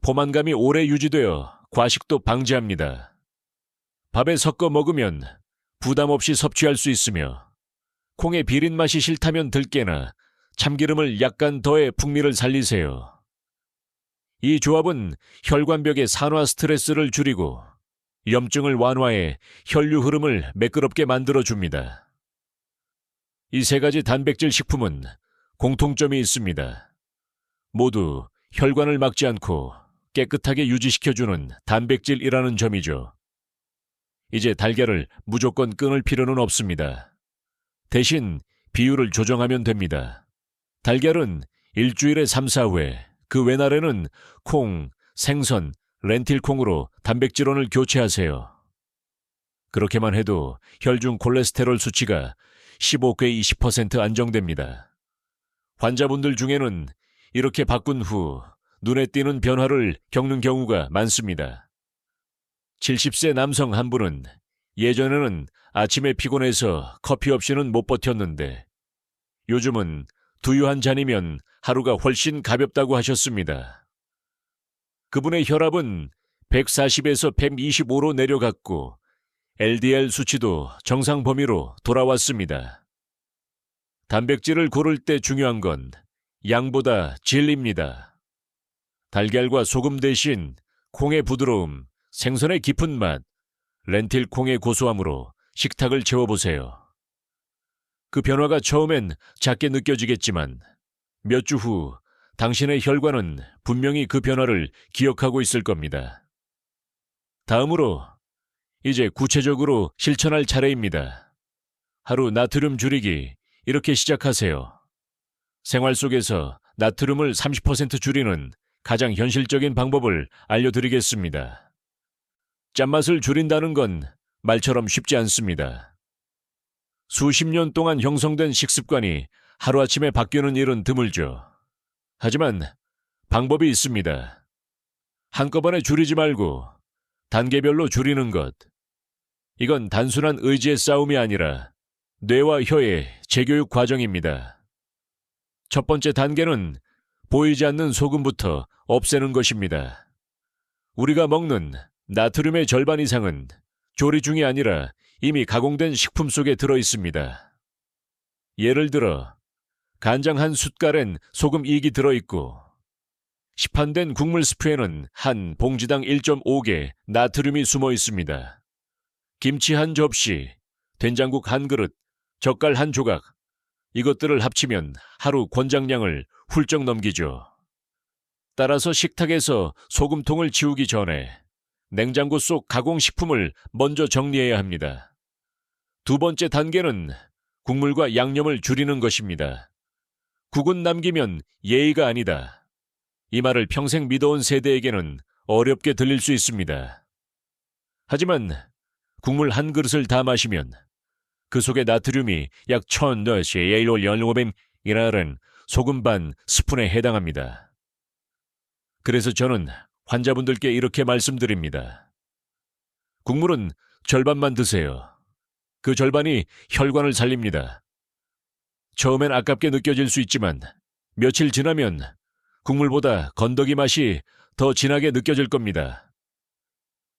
포만감이 오래 유지되어 과식도 방지합니다. 밥에 섞어 먹으면 부담 없이 섭취할 수 있으며 콩의 비린 맛이 싫다면 들깨나 참기름을 약간 더해 풍미를 살리세요. 이 조합은 혈관벽의 산화 스트레스를 줄이고 염증을 완화해 혈류 흐름을 매끄럽게 만들어줍니다. 이 3가지 단백질 식품은 공통점이 있습니다. 모두 혈관을 막지 않고 깨끗하게 유지시켜주는 단백질이라는 점이죠. 이제 달걀을 무조건 끊을 필요는 없습니다. 대신 비율을 조정하면 됩니다. 달걀은 일주일에 3, 4회, 그 외날에는 콩, 생선, 렌틸콩으로 단백질원을 교체하세요. 그렇게만 해도 혈중 콜레스테롤 수치가 15개 20% 안정됩니다. 환자분들 중에는 이렇게 바꾼 후 눈에 띄는 변화를 겪는 경우가 많습니다. 70세 남성 한 분은 예전에는 아침에 피곤해서 커피 없이는 못 버텼는데 요즘은 두유 한 잔이면 하루가 훨씬 가볍다고 하셨습니다. 그분의 혈압은 140에서 125로 내려갔고 LDL 수치도 정상 범위로 돌아왔습니다. 단백질을 고를 때 중요한 건 양보다 질입니다. 달걀과 소금 대신 콩의 부드러움, 생선의 깊은 맛, 렌틸콩의 고소함으로 식탁을 채워보세요. 그 변화가 처음엔 작게 느껴지겠지만 몇 주 후 당신의 혈관은 분명히 그 변화를 기억하고 있을 겁니다. 다음으로 이제 구체적으로 실천할 차례입니다. 하루 나트륨 줄이기, 이렇게 시작하세요. 생활 속에서 나트륨을 30% 줄이는 가장 현실적인 방법을 알려드리겠습니다. 짠맛을 줄인다는 건 말처럼 쉽지 않습니다. 수십 년 동안 형성된 식습관이 하루아침에 바뀌는 일은 드물죠. 하지만 방법이 있습니다. 한꺼번에 줄이지 말고 단계별로 줄이는 것. 이건 단순한 의지의 싸움이 아니라 뇌와 혀의 재교육 과정입니다. 첫 번째 단계는 보이지 않는 소금부터 없애는 것입니다. 우리가 먹는 나트륨의 절반 이상은 조리 중이 아니라 이미 가공된 식품 속에 들어 있습니다. 예를 들어 간장 한 숟갈엔 소금 2기 들어있고 시판된 국물 스프에는 한 봉지당 1.5개 나트륨이 숨어 있습니다. 김치 한 접시, 된장국 한 그릇, 젓갈 한 조각, 이것들을 합치면 하루 권장량을 훌쩍 넘기죠. 따라서 식탁에서 소금통을 치우기 전에 냉장고 속 가공식품을 먼저 정리해야 합니다. 두 번째 단계는 국물과 양념을 줄이는 것입니다. 국은 남기면 예의가 아니다. 이 말을 평생 믿어온 세대에게는 어렵게 들릴 수 있습니다. 하지만 국물 한 그릇을 다 마시면 그 속의 나트륨이 약 1000이라는 소금 반 스푼에 해당합니다. 그래서 저는 환자분들께 이렇게 말씀드립니다. 국물은 절반만 드세요. 그 절반이 혈관을 살립니다. 처음엔 아깝게 느껴질 수 있지만 며칠 지나면 국물보다 건더기 맛이 더 진하게 느껴질 겁니다.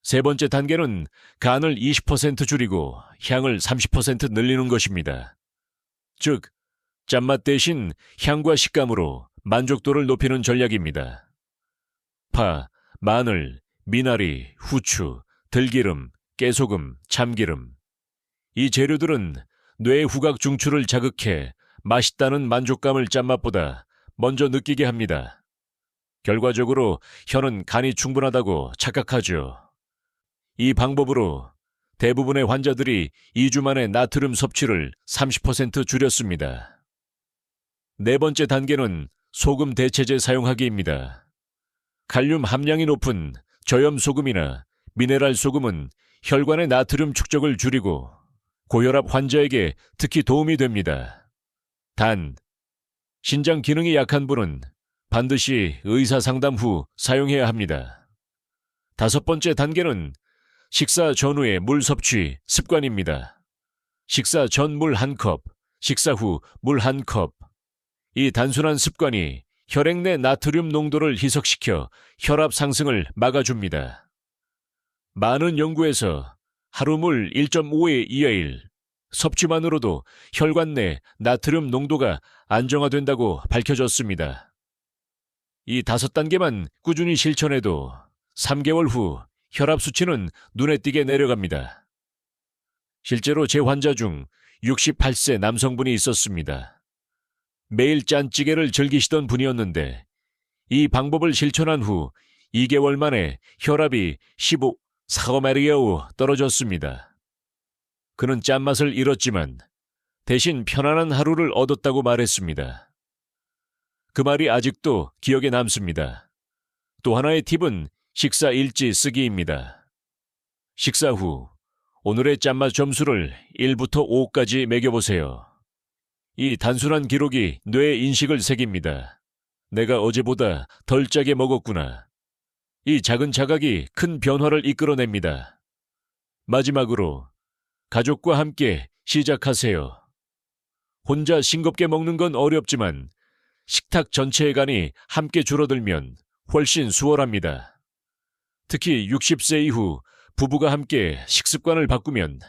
세 번째 단계는 간을 20% 줄이고 향을 30% 늘리는 것입니다. 즉, 짠맛 대신 향과 식감으로 만족도를 높이는 전략입니다. 파, 마늘, 미나리, 후추, 들기름, 깨소금, 참기름. 이 재료들은 뇌의 후각 중추를 자극해 맛있다는 만족감을 짠맛보다 먼저 느끼게 합니다. 결과적으로 혀는 간이 충분하다고 착각하죠. 이 방법으로 대부분의 환자들이 2주 만에 나트륨 섭취를 30% 줄였습니다. 네 번째 단계는 소금 대체제 사용하기입니다. 칼륨 함량이 높은 저염 소금이나 미네랄 소금은 혈관의 나트륨 축적을 줄이고 고혈압 환자에게 특히 도움이 됩니다. 단, 신장 기능이 약한 분은 반드시 의사 상담 후 사용해야 합니다. 다섯 번째 단계는 식사 전후의 물 섭취 습관입니다. 식사 전 물 1컵, 식사 후 물 1컵. 이 단순한 습관이 혈액 내 나트륨 농도를 희석시켜 혈압 상승을 막아줍니다. 많은 연구에서 하루 물 1.5의 2일 섭취만으로도 혈관 내 나트륨 농도가 안정화된다고 밝혀졌습니다. 이 5단계만 꾸준히 실천해도 3개월 후 혈압 수치는 눈에 띄게 내려갑니다. 실제로 제 환자 중 68세 남성분이 있었습니다. 매일 짠찌개를 즐기시던 분이었는데 이 방법을 실천한 후 2개월 만에 혈압이 15사거메리아우 떨어졌습니다. 그는 짠맛을 잃었지만 대신 편안한 하루를 얻었다고 말했습니다. 그 말이 아직도 기억에 남습니다. 또 하나의 팁은 식사 일지 쓰기입니다. 식사 후 오늘의 짠맛 점수를 1부터 5까지 매겨보세요. 이 단순한 기록이 뇌의 인식을 새깁니다. 내가 어제보다 덜 짜게 먹었구나. 이 작은 자각이 큰 변화를 이끌어냅니다. 마지막으로 가족과 함께 시작하세요. 혼자 싱겁게 먹는 건 어렵지만 식탁 전체의 간이 함께 줄어들면 훨씬 수월합니다. 특히 60세 이후 부부가 함께 식습관을 바꾸면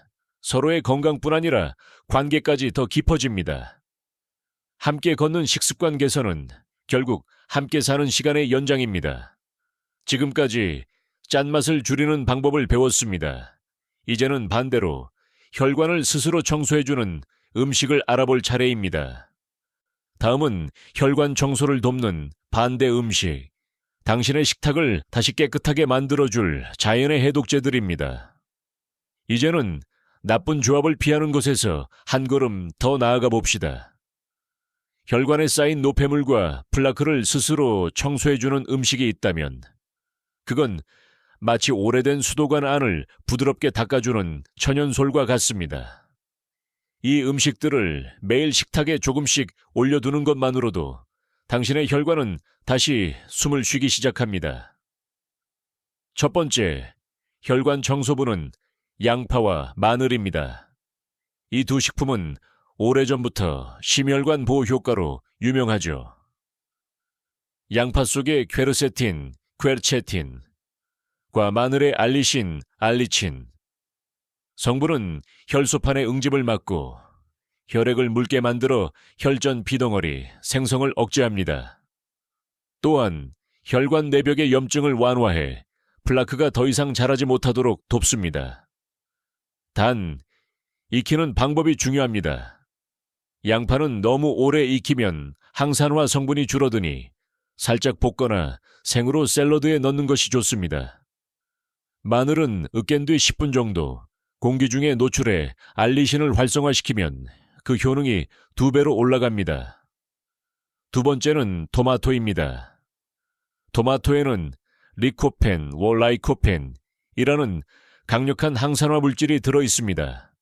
서로의 건강뿐 아니라 관계까지 더 깊어집니다. 함께 걷는 식습관 개선은 결국 함께 사는 시간의 연장입니다. 지금까지 짠맛을 줄이는 방법을 배웠습니다. 이제는 반대로 혈관을 스스로 청소해주는 음식을 알아볼 차례입니다. 다음은 혈관 청소를 돕는 반대 음식. 당신의 식탁을 다시 깨끗하게 만들어줄 자연의 해독제들입니다. 이제는 나쁜 조합을 피하는 것에서 한 걸음 더 나아가 봅시다. 혈관에 쌓인 노폐물과 플라크를 스스로 청소해주는 음식이 있다면 그건 마치 오래된 수도관 안을 부드럽게 닦아주는 천연솔과 같습니다. 이 음식들을 매일 식탁에 조금씩 올려두는 것만으로도 당신의 혈관은 다시 숨을 쉬기 시작합니다. 첫 번째, 혈관 청소부는 양파와 마늘입니다. 이 두 식품은 오래전부터 심혈관 보호 효과로 유명하죠. 양파 속의 퀘르세틴, 퀘르체틴과 마늘의 알리신, 알리친. 성분은 혈소판의 응집을 막고 혈액을 묽게 만들어 혈전 피덩어리 생성을 억제합니다. 또한 혈관 내벽의 염증을 완화해 플라크가 더 이상 자라지 못하도록 돕습니다. 단, 익히는 방법이 중요합니다. 양파는 너무 오래 익히면 항산화 성분이 줄어드니 살짝 볶거나 생으로 샐러드에 넣는 것이 좋습니다. 마늘은 으깬 뒤 10분 정도 공기 중에 노출해 알리신을 활성화시키면 그 효능이 2배로 올라갑니다. 두 번째는 토마토입니다. 토마토에는 리코펜, 라이코펜이라는 강력한 항산화 물질이 들어 있습니다.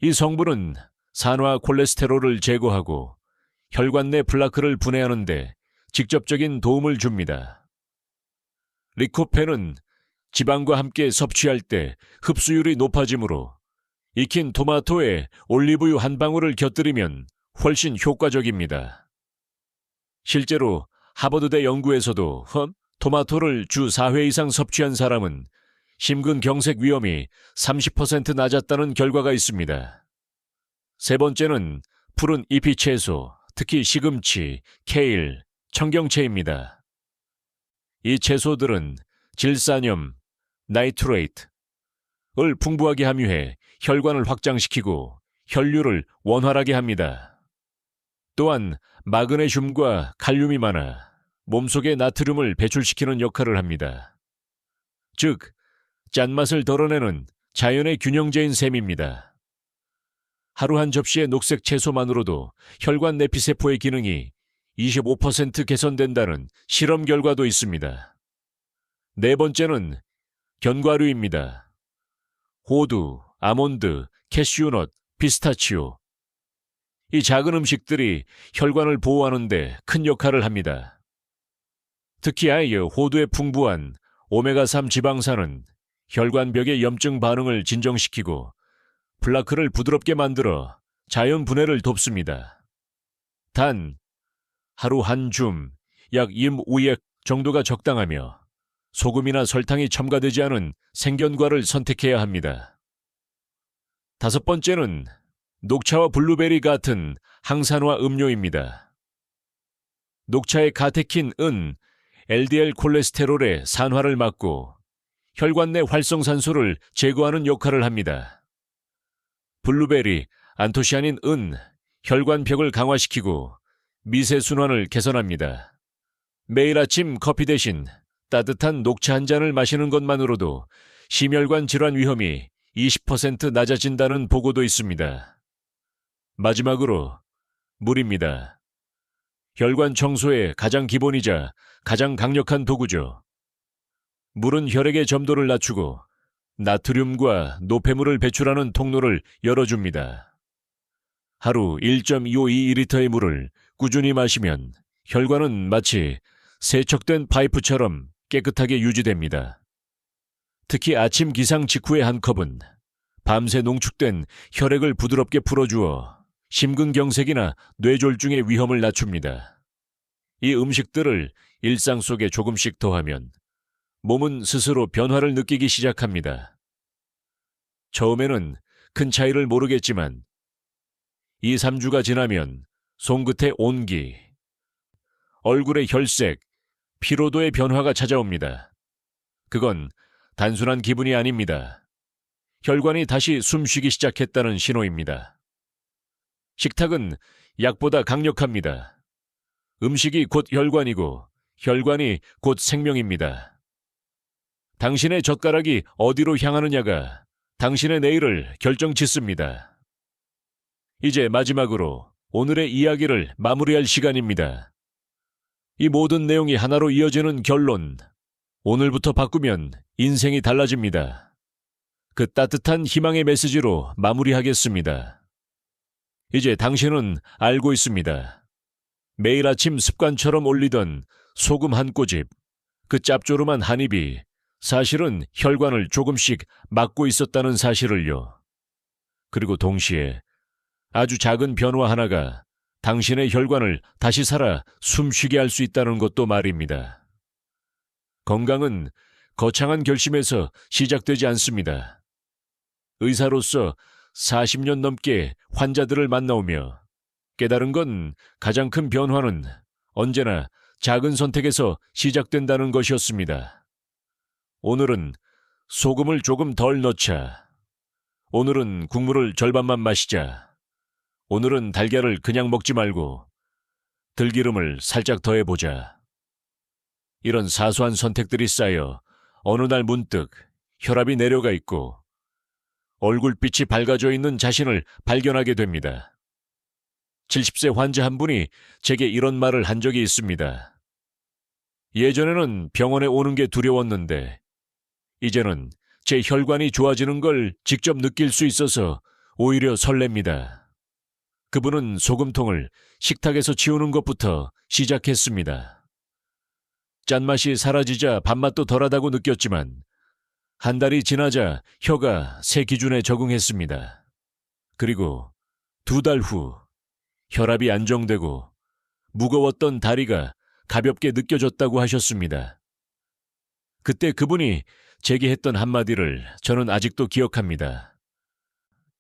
이 성분은 산화 콜레스테롤을 제거하고 혈관 내 플라크를 분해하는 데 직접적인 도움을 줍니다. 리코펜은 지방과 함께 섭취할 때 흡수율이 높아지므로 익힌 토마토에 올리브유 한 방울을 곁들이면 훨씬 효과적입니다. 실제로 하버드대 연구에서도 토마토를 주 4회 이상 섭취한 사람은 심근경색 위험이 30% 낮았다는 결과가 있습니다. 세 번째는 푸른 잎이 채소, 특히 시금치, 케일, 청경채입니다. 이 채소들은 질산염, 나이트레이트를 풍부하게 함유해 혈관을 확장시키고 혈류를 원활하게 합니다. 또한 마그네슘과 칼륨이 많아 몸속의 나트륨을 배출시키는 역할을 합니다. 즉, 짠맛을 덜어내는 자연의 균형제인 셈입니다. 하루 한 접시의 녹색 채소만으로도 혈관 내피세포의 기능이 25% 개선된다는 실험 결과도 있습니다. 네 번째는 견과류입니다. 호두, 아몬드, 캐슈넛, 피스타치오. 이 작은 음식들이 혈관을 보호하는 데 큰 역할을 합니다. 특히 호두의 풍부한 오메가3 지방산은 혈관벽의 염증 반응을 진정시키고 플라크를 부드럽게 만들어 자연 분해를 돕습니다. 단, 하루 한 줌, 약 1/5약 정도가 적당하며 소금이나 설탕이 첨가되지 않은 생견과를 선택해야 합니다. 다섯 번째는 녹차와 블루베리 같은 항산화 음료입니다. 녹차의 카테킨은 LDL 콜레스테롤의 산화를 막고 혈관 내 활성산소를 제거하는 역할을 합니다. 블루베리, 안토시아닌은 혈관벽을 강화시키고 미세순환을 개선합니다. 매일 아침 커피 대신 따뜻한 녹차 한 잔을 마시는 것만으로도 심혈관 질환 위험이 20% 낮아진다는 보고도 있습니다. 마지막으로 물입니다. 혈관 청소의 가장 기본이자 가장 강력한 도구죠. 물은 혈액의 점도를 낮추고 나트륨과 노폐물을 배출하는 통로를 열어줍니다. 하루 1.252리터의 물을 꾸준히 마시면 혈관은 마치 세척된 파이프처럼 깨끗하게 유지됩니다. 특히 아침 기상 직후의 한 컵은 밤새 농축된 혈액을 부드럽게 풀어주어 심근경색이나 뇌졸중의 위험을 낮춥니다. 이 음식들을 일상 속에 조금씩 더하면 몸은 스스로 변화를 느끼기 시작합니다. 처음에는 큰 차이를 모르겠지만 2, 3주가 지나면 손끝의 온기, 얼굴의 혈색, 피로도의 변화가 찾아옵니다. 그건 단순한 기분이 아닙니다. 혈관이 다시 숨쉬기 시작했다는 신호입니다. 식탁은 약보다 강력합니다. 음식이 곧 혈관이고 혈관이 곧 생명입니다. 당신의 젓가락이 어디로 향하느냐가 당신의 내일을 결정짓습니다. 이제 마지막으로 오늘의 이야기를 마무리할 시간입니다. 이 모든 내용이 하나로 이어지는 결론. 오늘부터 바꾸면 인생이 달라집니다. 그 따뜻한 희망의 메시지로 마무리하겠습니다. 이제 당신은 알고 있습니다. 매일 아침 습관처럼 올리던 소금 한 꼬집, 그 짭조름한 한 입이 사실은 혈관을 조금씩 막고 있었다는 사실을요. 그리고 동시에 아주 작은 변화 하나가 당신의 혈관을 다시 살아 숨쉬게 할 수 있다는 것도 말입니다. 건강은 거창한 결심에서 시작되지 않습니다. 의사로서 40년 넘게 환자들을 만나오며 깨달은 건 가장 큰 변화는 언제나 작은 선택에서 시작된다는 것이었습니다. 오늘은 소금을 조금 덜 넣자. 오늘은 국물을 절반만 마시자. 오늘은 달걀을 그냥 먹지 말고 들기름을 살짝 더해보자. 이런 사소한 선택들이 쌓여 어느 날 문득 혈압이 내려가 있고 얼굴빛이 밝아져 있는 자신을 발견하게 됩니다. 70세 환자 한 분이 제게 이런 말을 한 적이 있습니다. 예전에는 병원에 오는 게 두려웠는데 이제는 제 혈관이 좋아지는 걸 직접 느낄 수 있어서 오히려 설렙니다. 그분은 소금통을 식탁에서 치우는 것부터 시작했습니다. 짠맛이 사라지자 밥맛도 덜하다고 느꼈지만 한 달이 지나자 혀가 새 기준에 적응했습니다. 그리고 2달 후 혈압이 안정되고 무거웠던 다리가 가볍게 느껴졌다고 하셨습니다. 그때 그분이 제게 했던 한마디를 저는 아직도 기억합니다.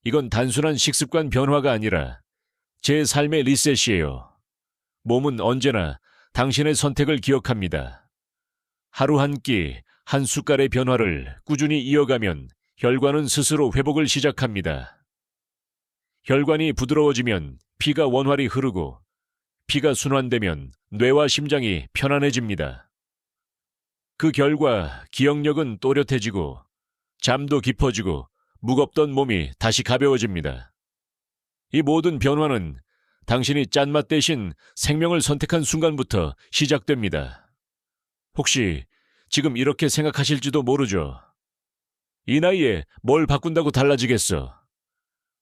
이건 단순한 식습관 변화가 아니라 제 삶의 리셋이에요. 몸은 언제나 당신의 선택을 기억합니다. 하루 한 끼, 한 숟갈의 변화를 꾸준히 이어가면 혈관은 스스로 회복을 시작합니다. 혈관이 부드러워지면 피가 원활히 흐르고 피가 순환되면 뇌와 심장이 편안해집니다. 그 결과 기억력은 또렷해지고 잠도 깊어지고 무겁던 몸이 다시 가벼워집니다. 이 모든 변화는 당신이 짠맛 대신 생명을 선택한 순간부터 시작됩니다. 혹시 지금 이렇게 생각하실지도 모르죠. 이 나이에 뭘 바꾼다고 달라지겠어.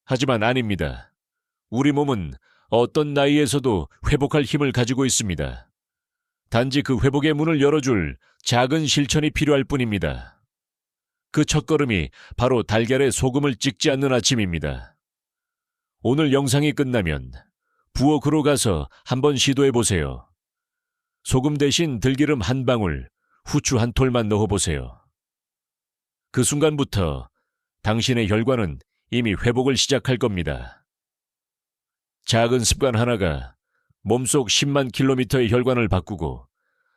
하지만 아닙니다. 우리 몸은 어떤 나이에서도 회복할 힘을 가지고 있습니다. 단지 그 회복의 문을 열어줄 작은 실천이 필요할 뿐입니다. 그 첫걸음이 바로 달걀에 소금을 찍지 않는 아침입니다. 오늘 영상이 끝나면 부엌으로 가서 한번 시도해보세요. 소금 대신 들기름 한 방울, 후추 한 톨만 넣어보세요. 그 순간부터 당신의 혈관은 이미 회복을 시작할 겁니다. 작은 습관 하나가 몸속 10만 킬로미터의 혈관을 바꾸고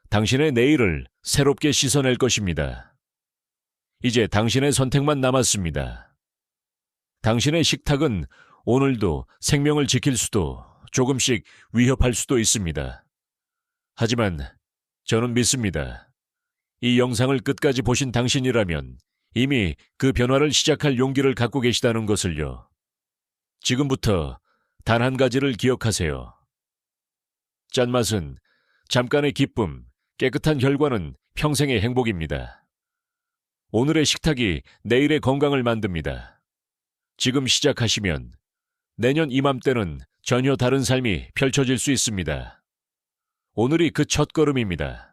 당신의 내일을 새롭게 씻어낼 것입니다. 이제 당신의 선택만 남았습니다. 당신의 식탁은 오늘도 생명을 지킬 수도 조금씩 위협할 수도 있습니다. 하지만 저는 믿습니다. 이 영상을 끝까지 보신 당신이라면 이미 그 변화를 시작할 용기를 갖고 계시다는 것을요. 지금부터 단 한 가지를 기억하세요. 짠맛은 잠깐의 기쁨, 깨끗한 혈관은 평생의 행복입니다. 오늘의 식탁이 내일의 건강을 만듭니다. 지금 시작하시면 내년 이맘때는 전혀 다른 삶이 펼쳐질 수 있습니다. 오늘이 그 첫걸음입니다.